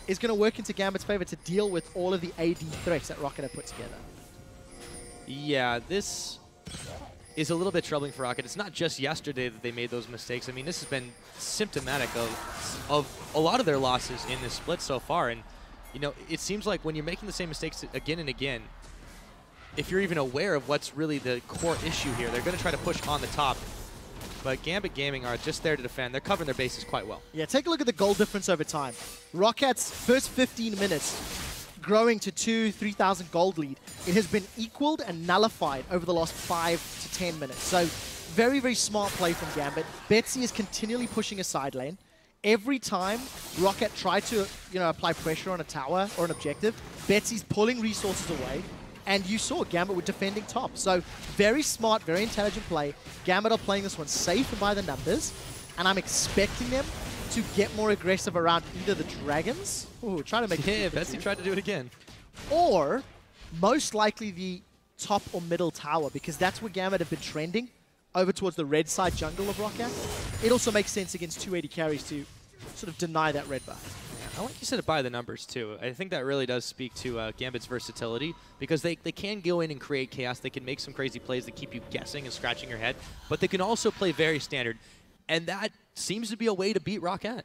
is going to work into Gambit's favor to deal with all of the AD threats that ROCCAT have put together. Yeah, this is a little bit troubling for ROCCAT. It's not just yesterday that they made those mistakes. I mean, this has been symptomatic of a lot of their losses in this split so far, and you know, it seems like when you're making the same mistakes again and again, if you're even aware of what's really the core issue here, they're going to try to push on the top. But Gambit Gaming are just there to defend. They're covering their bases quite well. Yeah, take a look at the goal difference over time. ROCCAT's first 15 minutes growing to 3,000 gold lead. It has been equaled and nullified over the last 5 to 10 minutes. So very, very smart play from Gambit. Betsy is continually pushing a side lane. Every time ROCCAT try to, apply pressure on a tower or an objective, Betsy's pulling resources away, and you saw Gambit were defending top. So very smart, very intelligent play. Gambit are playing this one safe and by the numbers, and I'm expecting them to get more aggressive around either the Dragons. Ooh, trying to make it. Yeah, Betsy tried to do it again. Or most likely the top or middle tower, because that's where Gambit have been trending over towards the red side jungle of ROCCAT. It also makes sense against 280 carries to sort of deny that red buff. I like you said it by the numbers, too. I think that really does speak to Gambit's versatility, because they can go in and create chaos. They can make some crazy plays that keep you guessing and scratching your head, but they can also play very standard, and that seems to be a way to beat ROCCAT.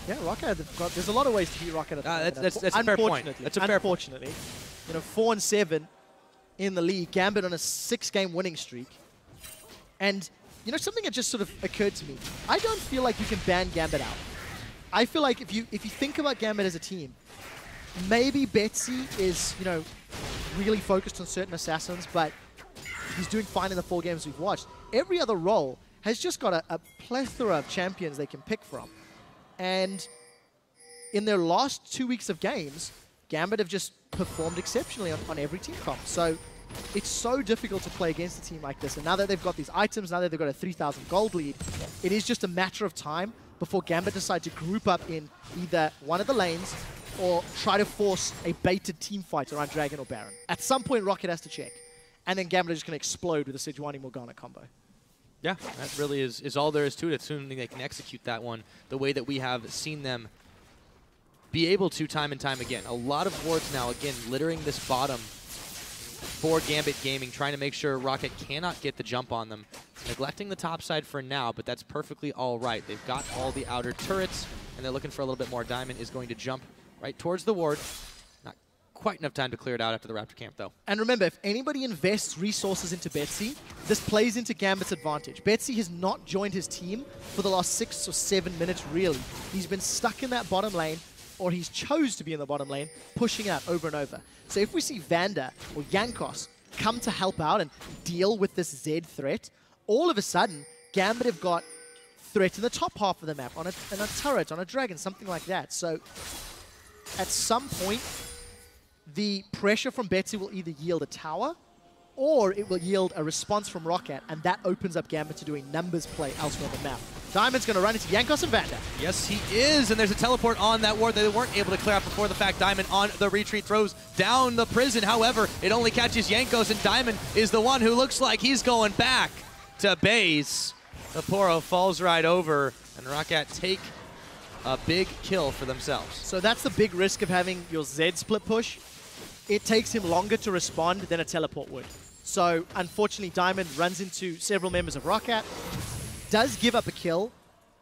Yeah, ROCCAT, there's a lot of ways to beat ROCCAT. That's a fair point. That's a fair point. Unfortunately, 4-7 in the league, Gambit on a 6-game winning streak. And, something that just sort of occurred to me. I don't feel like you can ban Gambit out. I feel like if you think about Gambit as a team, maybe Betsy is, really focused on certain assassins, but he's doing fine in the 4 games we've watched. Every other role has just got a plethora of champions they can pick from. And in their last 2 weeks of games, Gambit have just performed exceptionally on every team comp. So it's so difficult to play against a team like this. And now that they've got these items, now that they've got a 3,000 gold lead, it is just a matter of time before Gambit decide to group up in either one of the lanes or try to force a baited team fight around Dragon or Baron. At some point, ROCCAT has to check. And then Gambit is just going to explode with a Sejuani Morgana combo. Yeah, that really is all there is to it, assuming they can execute that one the way that we have seen them be able to time and time again. A lot of wards now, again, littering this bottom for Gambit Gaming, trying to make sure ROCCAT cannot get the jump on them. Neglecting the top side for now, but that's perfectly all right. They've got all the outer turrets, and they're looking for a little bit more. Diamond is going to jump right towards the ward. Not quite enough time to clear it out after the Raptor camp, though. And remember, if anybody invests resources into Betsy, this plays into Gambit's advantage. Betsy has not joined his team for the last 6 or 7 minutes, really. He's been stuck in that bottom lane, or he's chose to be in the bottom lane, pushing out over and over. So if we see Vander or Jankos come to help out and deal with this Zed threat, all of a sudden, Gambit have got threat in the top half of the map, on a turret, on a dragon, something like that. So at some point, the pressure from Betsy will either yield a tower, or it will yield a response from ROCCAT, and that opens up Gambit to doing numbers play elsewhere on the map. Diamond's going to run into Jankos and Vander. Yes, he is, and there's a teleport on that ward that they weren't able to clear out before the fact. Diamond on the retreat throws down the prison. However, it only catches Jankos, and Diamond is the one who looks like he's going back to base. The Poro falls right over, and ROCCAT take a big kill for themselves. So that's the big risk of having your Zed split push. It takes him longer to respond than a teleport would. So unfortunately, Diamond runs into several members of ROCCAT, does give up a kill.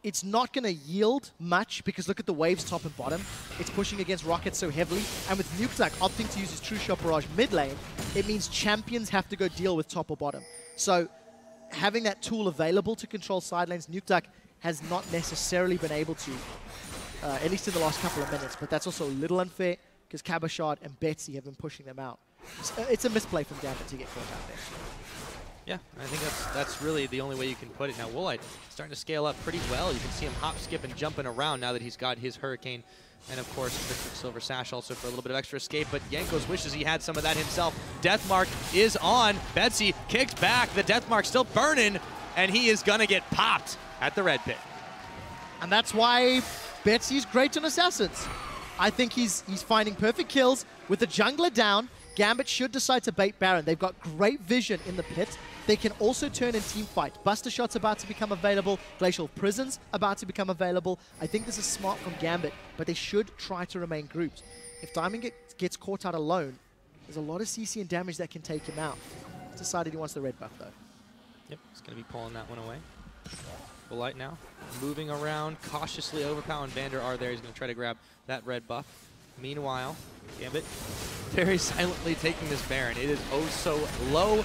It's not going to yield much because look at the waves top and bottom. It's pushing against ROCCAT so heavily. And with Nukeduck opting to use his True Shot Barrage mid lane, it means champions have to go deal with top or bottom. So having that tool available to control side lanes, Nukeduck has not necessarily been able to, at least in the last couple of minutes. But that's also a little unfair because Cabochard and Betsy have been pushing them out. It's a misplay from Gambit to get caught out there. Yeah, I think that's really the only way you can put it. Now, Woolite starting to scale up pretty well. You can see him hop, skip, and jumping around now that he's got his Hurricane. And, of course, the Silver Sash also for a little bit of extra escape. But Jankos wishes he had some of that himself. Deathmark is on. Betsy kicked back. The Deathmark still burning. And he is going to get popped at the red pit. And that's why Betsy's great on Assassins. I think he's finding perfect kills with the jungler down. Gambit should decide to bait Baron. They've got great vision in the pit. They can also turn in team fight. Buster Shot's about to become available. Glacial Prison's about to become available. I think this is smart from Gambit, but they should try to remain grouped. If Diamond gets caught out alone, there's a lot of CC and damage that can take him out. He's decided he wants the red buff, though. Yep, he's going to be pulling that one away. Light now, moving around, cautiously overpowering Vander are there. He's going to try to grab that red buff. Meanwhile, Gambit very silently taking this Baron. It is oh so low,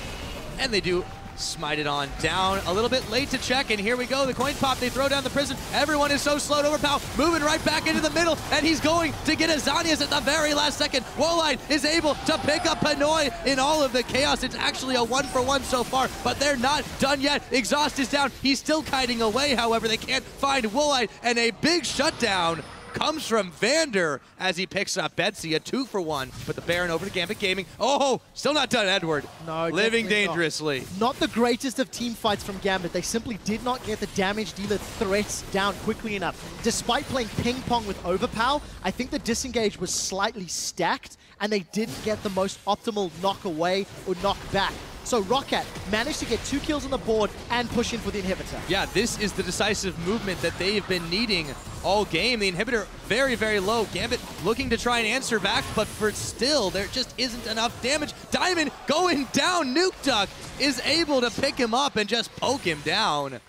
and they do smite it on down. A little bit late to check, and here we go. The coin pop, they throw down the prison. Everyone is so slow to overpower, moving right back into the middle, and he's going to get Azanias at the very last second. Woline is able to pick up Pinoy in all of the chaos. It's actually a 1-for-1 so far, but they're not done yet. Exhaust is down. He's still kiting away, however. They can't find Woline, and a big shutdown comes from Vander as he picks up Betsy, a 2-for-1. But the Baron over to Gambit Gaming. Oh, still not done, Edward. No, living dangerously. Not the greatest of team fights from Gambit. They simply did not get the damage dealer threats down quickly enough. Despite playing ping pong with Overpower, I think the disengage was slightly stacked and they didn't get the most optimal knock away or knock back. So ROCCAT managed to get 2 kills on the board and push in for the inhibitor. Yeah, this is the decisive movement that they've been needing all game. The inhibitor very, very low. Gambit looking to try and answer back, but for still, there just isn't enough damage. Diamond going down. Nukeduck is able to pick him up and just poke him down.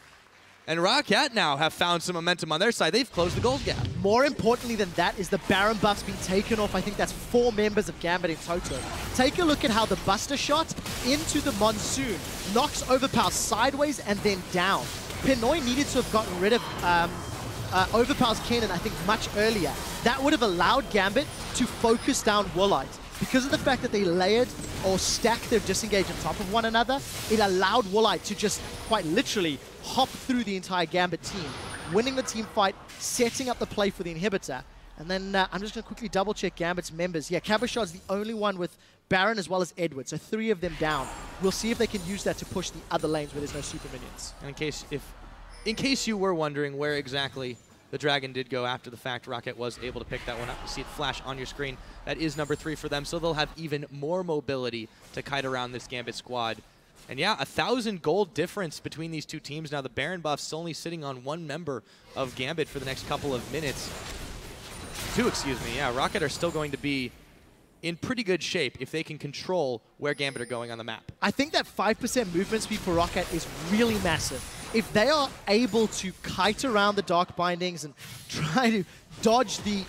And ROCCAT now have found some momentum on their side. They've closed the gold gap. More importantly than that is the Baron buff's been taken off. I think that's 4 members of Gambit in total. Take a look at how the Buster Shot into the Monsoon knocks Overpower sideways and then down. Pinoy needed to have gotten rid of Overpower's cannon, I think, much earlier. That would have allowed Gambit to focus down Woolite. Because of the fact that they layered or stacked their disengage on top of one another, it allowed Woolite to just quite literally hop through the entire Gambit team, winning the team fight, setting up the play for the inhibitor. And then I'm just going to quickly double-check Gambit's members. Yeah, Cabochard's the only one with Baron as well as Edward, so 3 of them down. We'll see if they can use that to push the other lanes where there's no super minions. And in case you were wondering where exactly the Dragon did go after the fact, ROCCAT was able to pick that one up. You see it flash on your screen. That is number 3 for them, so they'll have even more mobility to kite around this Gambit squad. And yeah, 1,000 gold difference between these two teams. Now the Baron buff's only sitting on one member of Gambit for the next couple of minutes. Two, excuse me. Yeah, ROCCAT are still going to be in pretty good shape if they can control where Gambit are going on the map. I think that 5% movement speed for ROCCAT is really massive. If they are able to kite around the Dark Bindings and try to dodge the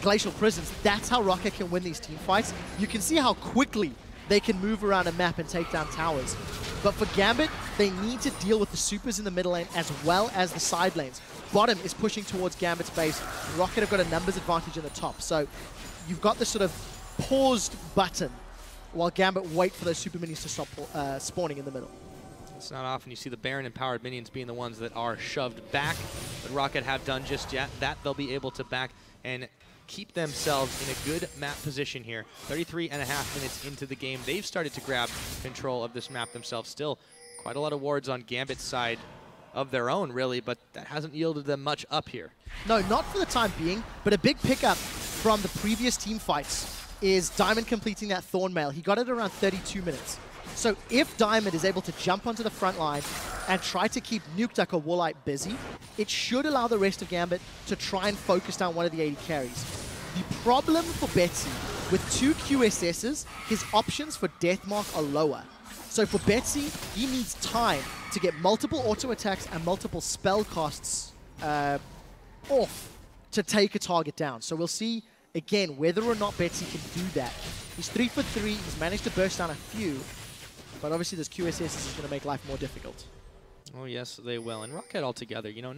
Glacial Prisons, that's how ROCCAT can win these team fights. You can see how quickly they can move around a map and take down towers. But for Gambit, they need to deal with the supers in the middle lane as well as the side lanes. Bottom is pushing towards Gambit's base. ROCCAT have got a numbers advantage in the top. So you've got this sort of paused button while Gambit wait for those super minions to stop spawning in the middle. It's not often you see the Baron empowered minions being the ones that are shoved back, but ROCCAT have done just yet. That they'll be able to back and keep themselves in a good map position here. 33.5 minutes into the game. They've started to grab control of this map themselves. Still quite a lot of wards on Gambit's side of their own, really, but that hasn't yielded them much up here. No, not for the time being, but a big pickup from the previous team fights is Diamond completing that Thorn Mail. He got it around 32 minutes. So if Diamond is able to jump onto the front line and try to keep Nukeduck or Woolite busy, it should allow the rest of Gambit to try and focus down one of the AD carries. The problem for Betsy, with 2 QSSs, his options for Deathmark are lower. So for Betsy, he needs time to get multiple auto attacks and multiple spell costs off to take a target down. So we'll see, again, whether or not Betsy can do that. He's 3 for 3, he's managed to burst down a few, but obviously this QSS is going to make life more difficult. Oh yes, they will. And ROCCAT altogether, you know,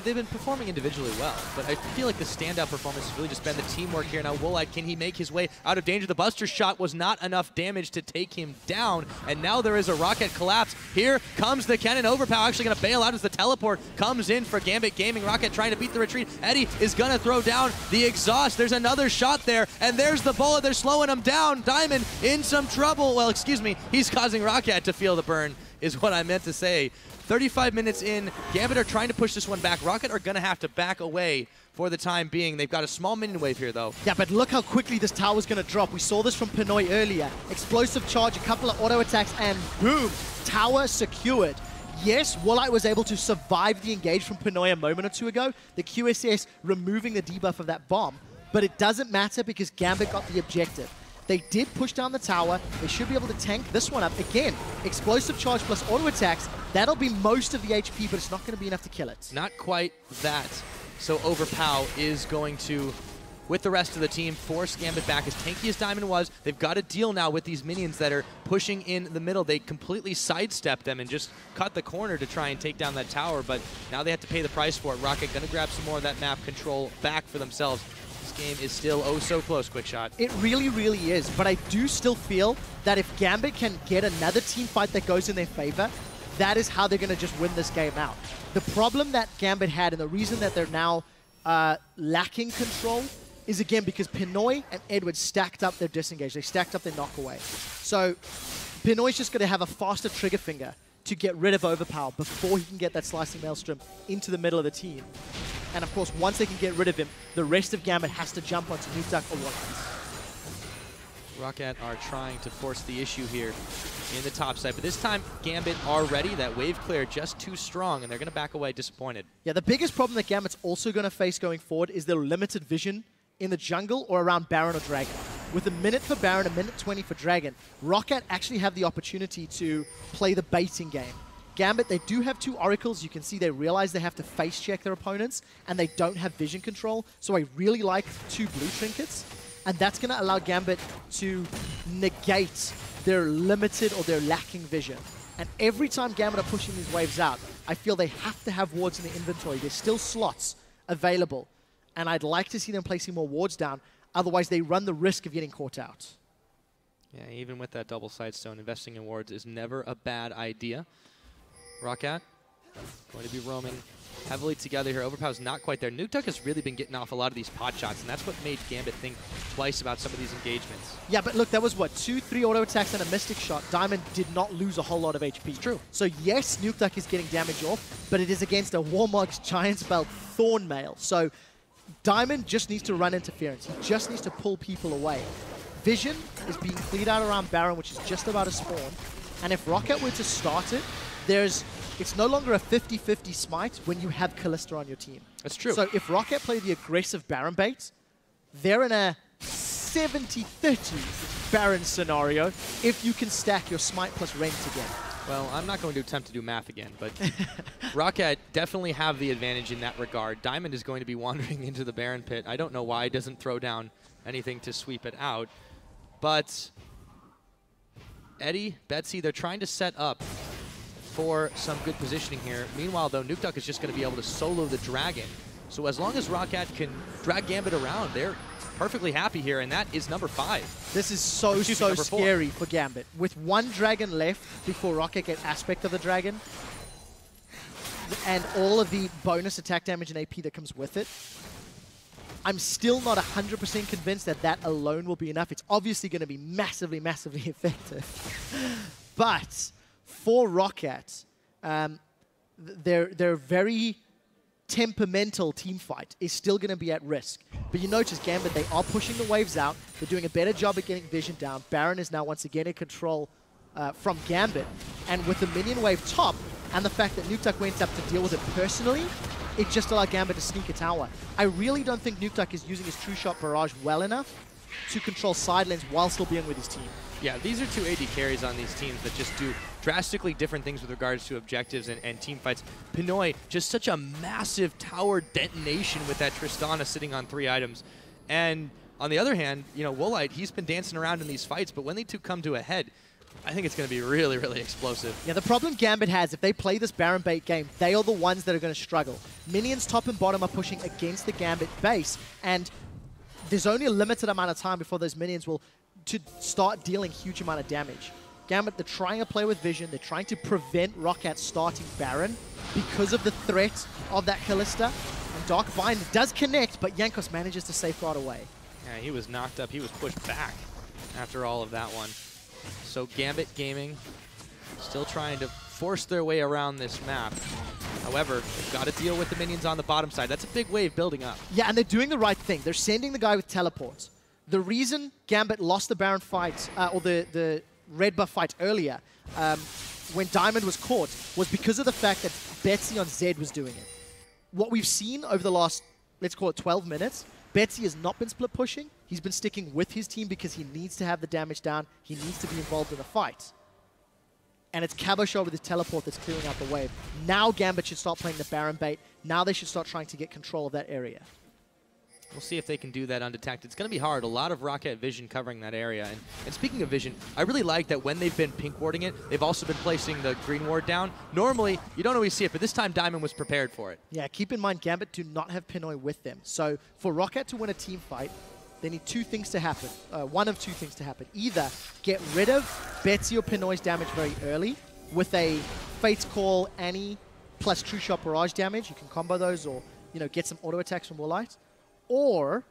they've been performing individually well, but I feel like the standout performance has really just been the teamwork here. Now Woolite, can he make his way out of danger? The Buster shot was not enough damage to take him down, and now there is a ROCCAT collapse. Here comes the cannon. Overpower actually going to bail out as the teleport comes in for Gambit Gaming. ROCCAT trying to beat the retreat. Eddie is going to throw down the exhaust. There's another shot there, and there's the bullet. They're slowing him down. Diamond in some trouble. Well, excuse me, he's causing ROCCAT to feel the burn, is what I meant to say. 35 minutes in, Gambit are trying to push this one back. ROCCAT are going to have to back away for the time being. They've got a small minion wave here, though. Yeah, but look how quickly this tower's going to drop. We saw this from Pinoy earlier. Explosive charge, a couple of auto attacks, and boom, tower secured. Yes, Woolite was able to survive the engage from Pinoy a moment or two ago, the QSS removing the debuff of that bomb, but it doesn't matter because Gambit got the objective. They did push down the tower. They should be able to tank this one up. Again, explosive charge plus auto attacks. That'll be most of the HP, but it's not going to be enough to kill it. Not quite that. So Overpow is going to, with the rest of the team, force Gambit back. As tanky as Diamond was, they've got to deal now with these minions that are pushing in the middle. They completely sidestepped them and just cut the corner to try and take down that tower, but now they have to pay the price for it. ROCCAT going to grab some more of that map control back for themselves. This game is still oh so close, Quick Shot. It really, really is, but I do still feel that if Gambit can get another team fight that goes in their favor, that is how they're going to just win this game out. The problem that Gambit had, and the reason that they're now lacking control, is again because Pinoy and Edward stacked up their disengage. They stacked up their knockaway. So Pinoy's just going to have a faster trigger finger to get rid of Overpower before he can get that slicing maelstrom into the middle of the team. And of course, once they can get rid of him, the rest of Gambit has to jump onto Nukeduck or Woolite. ROCCAT are trying to force the issue here in the top side, but this time Gambit are ready. That wave clear just too strong, and they're going to back away disappointed. Yeah, the biggest problem that Gambit's also going to face going forward is their limited vision in the jungle or around Baron or Dragon. With a minute for Baron, a minute 20 for Dragon, ROCCAT actually have the opportunity to play the baiting game. Gambit, they do have 2 oracles. You can see they realize they have to face check their opponents, and they don't have vision control. So I really like 2 blue trinkets, and that's going to allow Gambit to negate their limited or their lacking vision. And every time Gambit are pushing these waves out, I feel they have to have wards in the inventory. There's still slots available, and I'd like to see them placing more wards down. Otherwise, they run the risk of getting caught out. Yeah, even with that double sidestone, investing in wards is never a bad idea. ROCCAT going to be roaming heavily together here. Overpower's not quite there. Nukeduck has really been getting off a lot of these pot shots, and that's what made Gambit think twice about some of these engagements. Yeah, but look, that was what, 2, 3 auto attacks and a Mystic shot. Diamond did not lose a whole lot of HP. It's true. So yes, Nukeduck is getting damage off, but it is against a Warmog's Giant Spell Thorn Mail. So Diamond just needs to run interference. He just needs to pull people away. Vision is being cleared out around Baron, which is just about to spawn. And if ROCCAT were to start it, it's no longer a 50-50 smite when you have Kalista on your team. That's true. So if ROCCAT play the aggressive Baron bait, they're in a 70-30 Baron scenario if you can stack your smite plus Rend together. Well, I'm not going to attempt to do math again, but ROCCAT definitely have the advantage in that regard. Diamond is going to be wandering into the Baron pit. I don't know why he doesn't throw down anything to sweep it out. But Eddie, Betsy, they're trying to set up for some good positioning here. Meanwhile, though, Nukeduck is just going to be able to solo the Dragon. So as long as ROCCAT can drag Gambit around, they're perfectly happy here, and that is number 5. This is so scary for Gambit. With 1 Dragon left before ROCCAT get aspect of the Dragon, and all of the bonus attack damage and AP that comes with it, I'm still not 100% convinced that that alone will be enough. It's obviously going to be massively, massively effective. But for ROCCAT, their very temperamental team fight is still going to be at risk. But you notice Gambit, they are pushing the waves out. They're doing a better job at getting vision down. Baron is now once again in control from Gambit. And with the minion wave top, and the fact that Nukeduck went up to deal with it personally, it just allowed Gambit to sneak a tower. I really don't think Nukeduck is using his True Shot Barrage well enough to control side lanes while still being with his team. Yeah, these are 2 AD carries on these teams that just do drastically different things with regards to objectives and team fights. Pinoy, just such a massive tower detonation with that Tristana sitting on 3 items. And on the other hand, you know, Woolite, he's been dancing around in these fights, but when they two come to a head, I think it's going to be really, really explosive. Yeah, the problem Gambit has, if they play this Baron bait game, they are the ones that are going to struggle. Minions top and bottom are pushing against the Gambit base, and there's only a limited amount of time before those minions will start dealing huge amount of damage. Gambit, they're trying to play with vision. They're trying to prevent ROCCAT starting Baron because of the threat of that Kalista. And Dark Bind does connect, but Jankos manages to safeguard away. Yeah, he was knocked up. He was pushed back after all of that one. So Gambit Gaming still trying to force their way around this map. However, they've got to deal with the minions on the bottom side. That's a big wave building up. Yeah, and they're doing the right thing. They're sending the guy with teleports. The reason Gambit lost the Baron fight, or the red buff fight earlier, when Diamond was caught, was because of the fact that Betsy on Zed was doing it. What we've seen over the last, let's call it 12 minutes, Betsy has not been split pushing. He's been sticking with his team because he needs to have the damage down. He needs to be involved in the fight. And it's Cabochard with his teleport that's clearing out the wave. Now Gambit should start playing the Baron bait. Now they should start trying to get control of that area. We'll see if they can do that undetected. It's going to be hard. A lot of ROCCAT vision covering that area. And speaking of vision, I really like that when they've been pink warding it, they've also been placing the green ward down. Normally, you don't always see it, but this time Diamond was prepared for it. Yeah, keep in mind, Gambit do not have Pinoy with them. So for ROCCAT to win a team fight, they need 2 things to happen. One of 2 things to happen. Either get rid of Betsy or Pinoy's damage very early with a Fate's Call, Annie, plus True Shot Barrage damage. You can combo those or, you know, get some auto attacks from Woolite. Or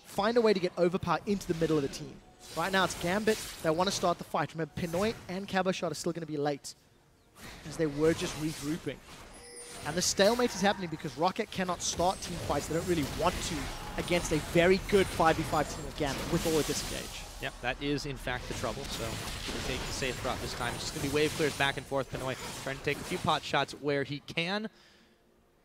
find a way to get Overpower into the middle of the team. Right now it's Gambit. They want to start the fight. Remember, Pinoy and Cabochard are still going to be late as they were just regrouping. And the stalemate is happening because ROCCAT cannot start team fights. They don't really want to against a very good 5v5 team of Gambit with all a disengage. Yep, that is in fact the trouble. So we'll take the safe route this time. It's just going to be wave clears back and forth. Pinoy trying to take a few pot shots where he can.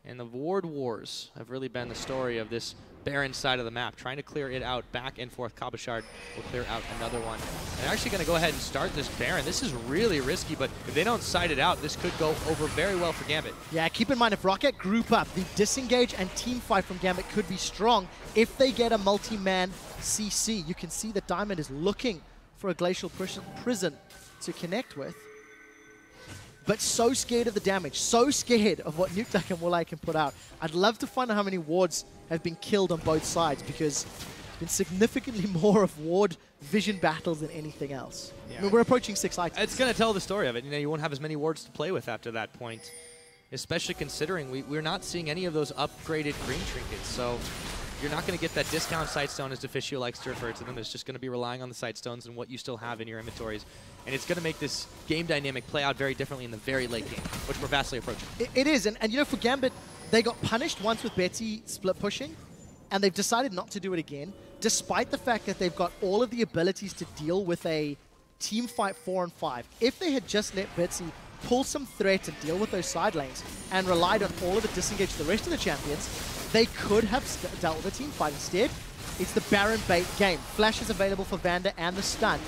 And the ward wars have really been the story of this Baron side of the map, trying to clear it out back and forth. Cabochard will clear out another one. They're actually going to go ahead and start this Baron. This is really risky, but if they don't side it out, this could go over very well for Gambit. Yeah, keep in mind, if ROCCAT group up, the disengage and team fight from Gambit could be strong if they get a multi-man CC. You can see that Diamond is looking for a Glacial Prison to connect with. But so scared of the damage, so scared of what Nukeduck and Woolite can put out. I'd love to find out how many wards have been killed on both sides, because there's been significantly more of ward vision battles than anything else. Yeah. I mean, we're approaching 6 items. It's going to tell the story of it. You know, you won't have as many wards to play with after that point, especially considering we're not seeing any of those upgraded green trinkets. So you're not going to get that discount Sightstone, as Deficio likes to refer to them. It's just going to be relying on the Sightstones and what you still have in your inventories. And it's going to make this game dynamic play out very differently in the very late game, which we're vastly approaching. It is, and you know, for Gambit, they got punished once with Betsy split pushing, and they've decided not to do it again, despite the fact that they've got all of the abilities to deal with a team fight 4 and 5. If they had just let Bitsy pull some threat and deal with those side lanes and relied on all of it disengage the rest of the champions, they could have dealt with a team fight. Instead, it's the Baron bait game. Flash is available for Vander and the stun.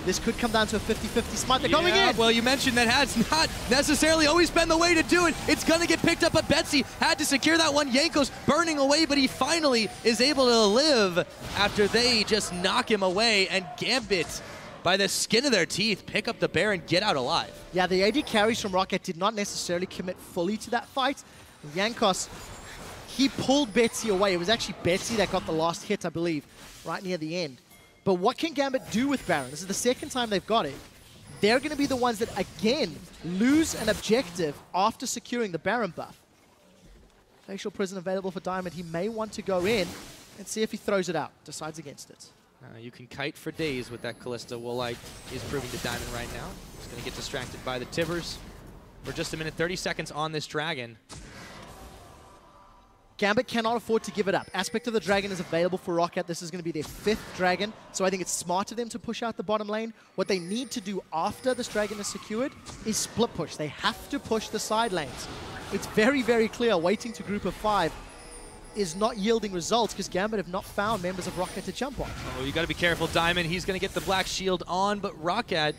This could come down to a 50-50 smite. They're going in! Well, you mentioned that has not necessarily always been the way to do it. It's going to get picked up, but Betsy had to secure that one. Yanko's burning away, but he finally is able to live after they just knock him away. And Gambit, by the skin of their teeth, pick up the Baron, get out alive. Yeah, the AD carries from ROCCAT did not necessarily commit fully to that fight. Yankos, he pulled Betsy away. It was actually Betsy that got the last hit, I believe, right near the end. But what can Gambit do with Baron? This is the second time they've got it. They're going to be the ones that, again, lose an objective after securing the Baron buff. Facial Prison available for Diamond. He may want to go in and see if he throws it out. Decides against it. You can kite for days with that Kalista. Woolite is proving to Diamond right now. He's going to get distracted by the Tibbers. For just a minute, 30 seconds on this Dragon. Gambit cannot afford to give it up. Aspect of the Dragon is available for ROCCAT. This is going to be their 5th Dragon, so I think it's smart of them to push out the bottom lane. What they need to do after this Dragon is secured is split push. They have to push the side lanes. It's very, very clear waiting to group of 5 is not yielding results because Gambit have not found members of ROCCAT to jump on. Oh, you got to be careful, Diamond. He's going to get the black shield on, but ROCCAT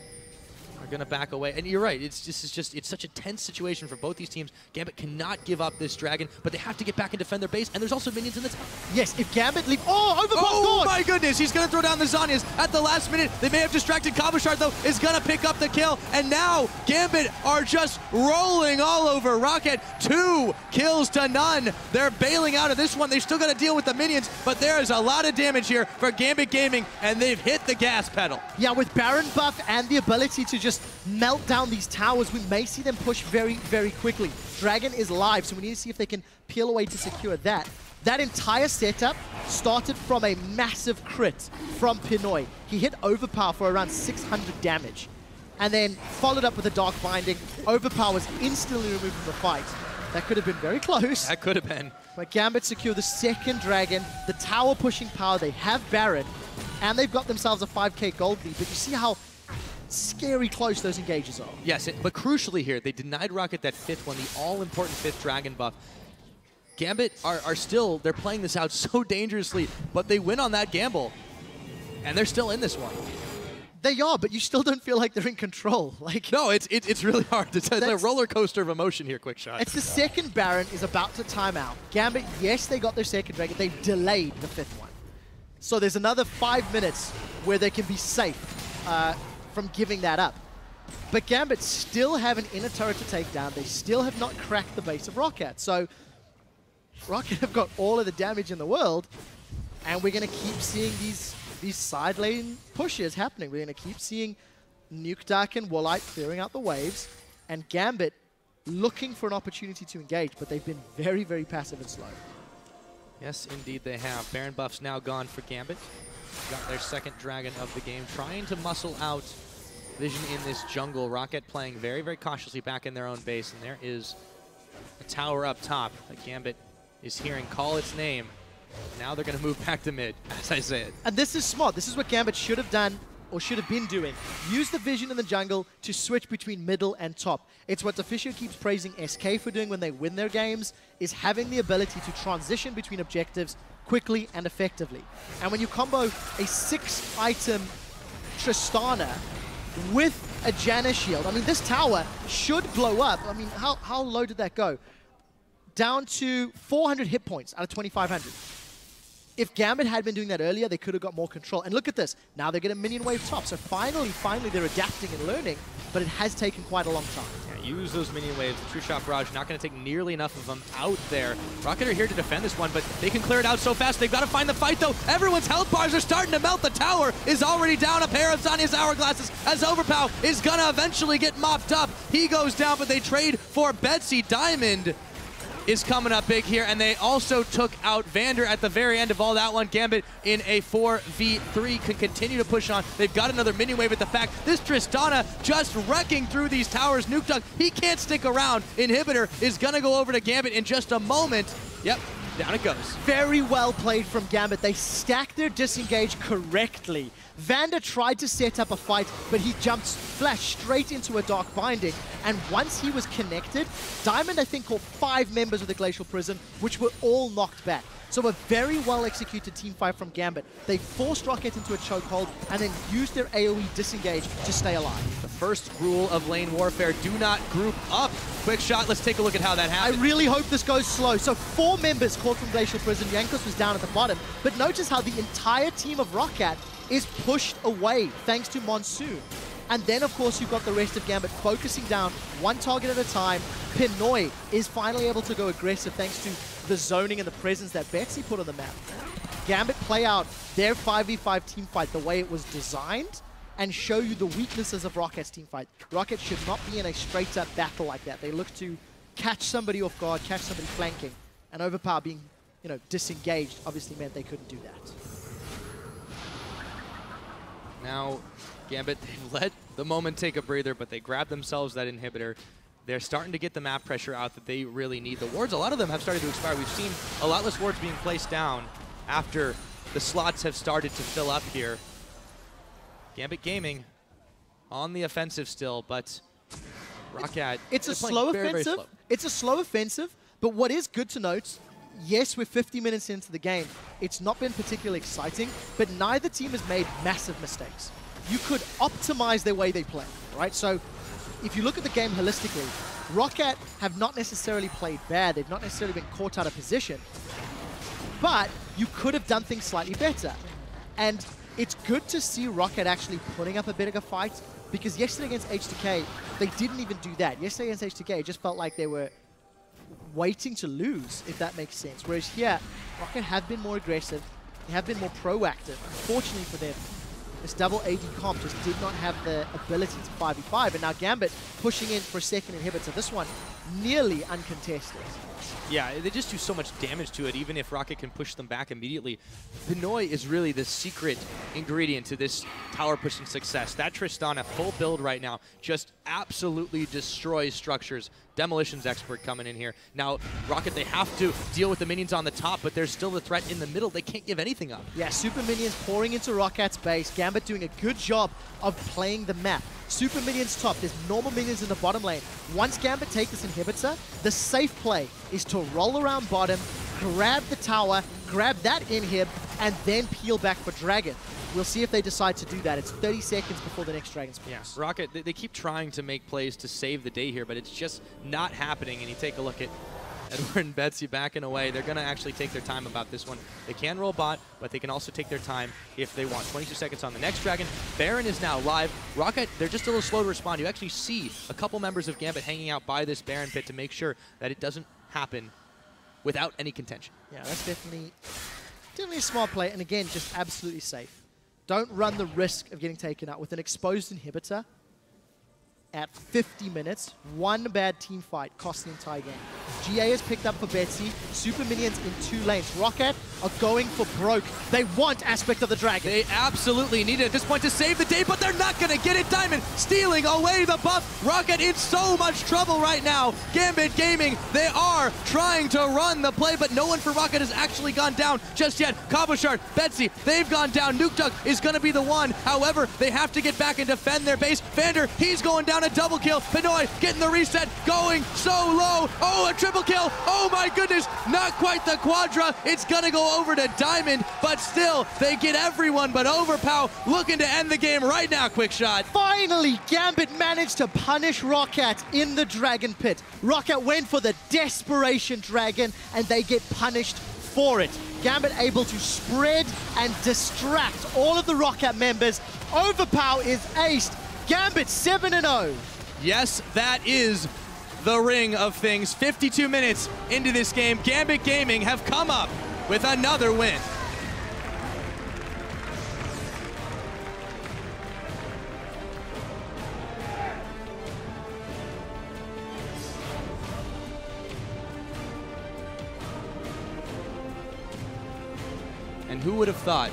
are going to back away. And you're right, it's such a tense situation for both these teams. Gambit cannot give up this Dragon, but they have to get back and defend their base, and there's also minions in the tower. Yes, if Gambit leave... Oh, overpass! Oh my goodness, he's going to throw down the Zhonya's at the last minute. They may have distracted Kabashard, though, is going to pick up the kill, and now Gambit are just rolling all over ROCCAT. 2 kills to none. They're bailing out of this one. They're still going to deal with the minions, but there is a lot of damage here for Gambit Gaming, and they've hit the gas pedal. Yeah, with Baron buff and the ability to just melt down these towers, we may see them push very, very quickly. Dragon is live, so we need to see if they can peel away to secure that. That entire setup started from a massive crit from Pinoy. He hit Overpower for around 600 damage, and then followed up with a Dark Binding. Overpower was instantly removed from the fight. That could have been very close. That could have been. But Gambit secure the 2nd Dragon, the tower pushing power. They have Baron, and they've got themselves a 5k gold lead, but you see how scary close those engages are. Yes, but crucially here, they denied ROCCAT that 5th one, the all-important 5th Dragon buff. Gambit are still, they're playing this out so dangerously, but they win on that gamble, and they're still in this one. They are, but you still don't feel like they're in control. Like no, it's really hard. It's a roller coaster of emotion here, Quick Shot. It's the 2nd Baron is about to time out. Gambit, yes, they got their 2nd Dragon. They delayed the 5th one. So there's another 5 minutes where they can be safe from giving that up. But Gambit still have an inner turret to take down. They still have not cracked the base of ROCCAT. So ROCCAT have got all of the damage in the world, and we're going to keep seeing these side lane pushes happening. We're going to keep seeing Nuke Dark and Woolite clearing out the waves, and Gambit looking for an opportunity to engage, but they've been very, very passive and slow. Yes, indeed they have. Baron buff's now gone for Gambit. Got their 2nd Dragon of the game, trying to muscle out Vision in this jungle. ROCCAT playing very, very cautiously back in their own base, and there is a tower up top that Gambit is hearing call its name. Now they're going to move back to mid, as I say it. And this is smart. This is what Gambit should have done, or should have been doing. Use the Vision in the jungle to switch between middle and top. It's what Deficio keeps praising SK for doing when they win their games, is having the ability to transition between objectives quickly and effectively. And when you combo a 6-item Tristana with a Janna shield, I mean, this tower should blow up. I mean, how low did that go? Down to 400 hit points out of 2,500. If Gambit had been doing that earlier, they could have got more control. And look at this. Now they get a minion wave top. So finally, they're adapting and learning, but it has taken quite a long time. Yeah, use those minion waves. The True Shot Barrage not going to take nearly enough of them out there. ROCCAT are here to defend this one, but they can clear it out so fast. They've got to find the fight, though. Everyone's health bars are starting to melt. The tower is already down. A pair of Zanya's hourglasses as Overpow is going to eventually get mopped up. He goes down, but they trade for Betsy. Diamond is coming up big here, and they also took out Vander at the very end of all that one. Gambit in a 4v3 can continue to push on. They've got another minion wave at the back. This Tristana just wrecking through these towers. Nuke Duck, he can't stick around. Inhibitor is going to go over to Gambit in just a moment. Yep, Down it goes. Very well played from Gambit. They stacked their disengage correctly. Vander tried to set up a fight, but he jumped flash straight into a Dark Binding. And once he was connected, Diamond, I think, caught 5 members of the Glacial Prison, which were all knocked back. So a very well-executed team fight from Gambit. They forced ROCCAT into a chokehold and then used their AoE disengage to stay alive. The first rule of lane warfare, do not group up. Quick shot, let's take a look at how that happened. I really hope this goes slow. So 4 members caught from Glacial Prison. Jankos was down at the bottom. But notice how the entire team of ROCCAT is pushed away thanks to Monsoon. And then, of course, you've got the rest of Gambit focusing down one target at a time. Pinoy is finally able to go aggressive thanks to the zoning and the presence that Betsy put on the map. Gambit play out their 5v5 team fight the way it was designed and show you the weaknesses of ROCCAT's team fight. ROCCAT should not be in a straight-up battle like that. They look to catch somebody off guard, catch somebody flanking, and Overpower being, disengaged obviously meant they couldn't do that. Now, Gambit, they've let the moment take a breather, but they grab themselves that inhibitor. They're starting to get the map pressure out that they really need. The wards, a lot of them have started to expire. We've seen a lot less wards being placed down after the slots have started to fill up here. Gambit Gaming on the offensive still, but ROCCAT, it's a slow offensive. Very slow. It's a slow offensive, but what is good to note, yes, we're 50 minutes into the game. It's not been particularly exciting, but neither team has made massive mistakes. You could optimize their way they play, right? So if you look at the game holistically, ROCCAT have not necessarily played bad. They've not necessarily been caught out of position, but you could have done things slightly better. And it's good to see ROCCAT actually putting up a bit of a fight, because yesterday against H2K, they didn't even do that. Yesterday against H2K, it just felt like they were waiting to lose, if that makes sense. Whereas here, ROCCAT have been more aggressive. They have been more proactive. Unfortunately for them, this double AD comp just did not have the ability to 5v5. And now Gambit pushing in for a second inhibitor. This one nearly uncontested. Yeah, they just do so much damage to it, even if ROCCAT can push them back immediately. Pinoy is really the secret ingredient to this tower pushing success. That Tristana full build right now just absolutely destroys structures. Demolitions expert coming in here. Now, ROCCAT, they have to deal with the minions on the top, but there's still the threat in the middle. They can't give anything up. Yeah, super minions pouring into ROCCAT's base. Gambit doing a good job of playing the map. Super minions top, there's normal minions in the bottom lane. Once Gambit take this inhibitor, the safe play is to roll around bottom, grab the tower, grab that inhib, and then peel back for Dragon. We'll see if they decide to do that. It's 30 seconds before the next Dragon spawns. Yes, ROCCAT, they keep trying to make plays to save the day here, but it's just not happening. And you take a look at Edward and Betsy backing away. They're going to actually take their time about this one. They can roll bot, but they can also take their time if they want. 22 seconds on the next Dragon. Baron is now live. ROCCAT, they're just a little slow to respond. You actually see a couple members of Gambit hanging out by this Baron pit to make sure that it doesn't happen without any contention. Yeah, that's definitely a smart play, and again, just absolutely safe. Don't run the risk of getting taken out with an exposed inhibitor at 50 minutes. One bad team fight costs the entire game. GA is picked up for Betsy. Super minions in 2 lanes. ROCCAT are going for broke. They want Aspect of the Dragon. They absolutely need it at this point to save the day, but they're not going to get it. Diamond stealing away the buff. ROCCAT in so much trouble right now. Gambit Gaming, they are trying to run the play, but no one for ROCCAT has actually gone down just yet. Cabochard, Betsy, they've gone down. Nuke Duck is going to be the one. However, they have to get back and defend their base. Vander, he's going down a double kill. Pinoy getting the reset, going so low. Oh, a triple kill. Oh my goodness, not quite the quadra. It's gonna go over to Diamond, but still, they get everyone but Overpow looking to end the game right now. Quick shot. Finally, Gambit managed to punish ROCCAT in the Dragon Pit. ROCCAT went for the Desperation Dragon, and they get punished for it. Gambit able to spread and distract all of the ROCCAT members. Overpow is aced. Gambit 7-0. Yes, that is the ring of things. 52 minutes into this game, Gambit Gaming have come up with another win. And who would have thought,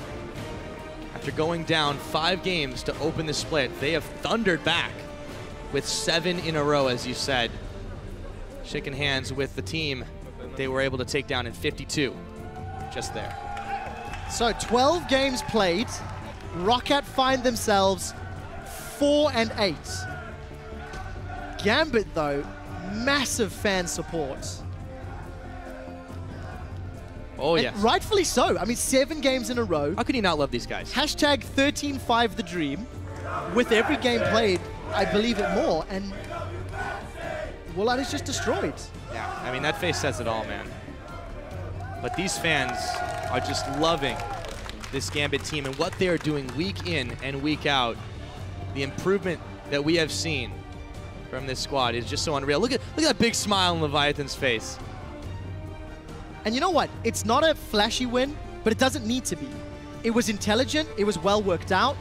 after going down 5 games to open the split, they have thundered back with 7 in a row, as you said. Shaking hands with the team they were able to take down in 52 just there. So 12 games played. ROCCAT find themselves 4-8. Gambit, though, massive fan support. Oh, And yes. rightfully so. I mean, 7 games in a row. How can you not love these guys? Hashtag 13-5 the dream. With every game played, I believe it more. And Woolite is just destroyed. Yeah, I mean, that face says it all, man. But these fans are just loving this Gambit team and what they are doing week in and week out. The improvement that we have seen from this squad is just so unreal. Look at that big smile on Leviathan's face. And you know what? It's not a flashy win, but it doesn't need to be. It was intelligent, it was well worked out,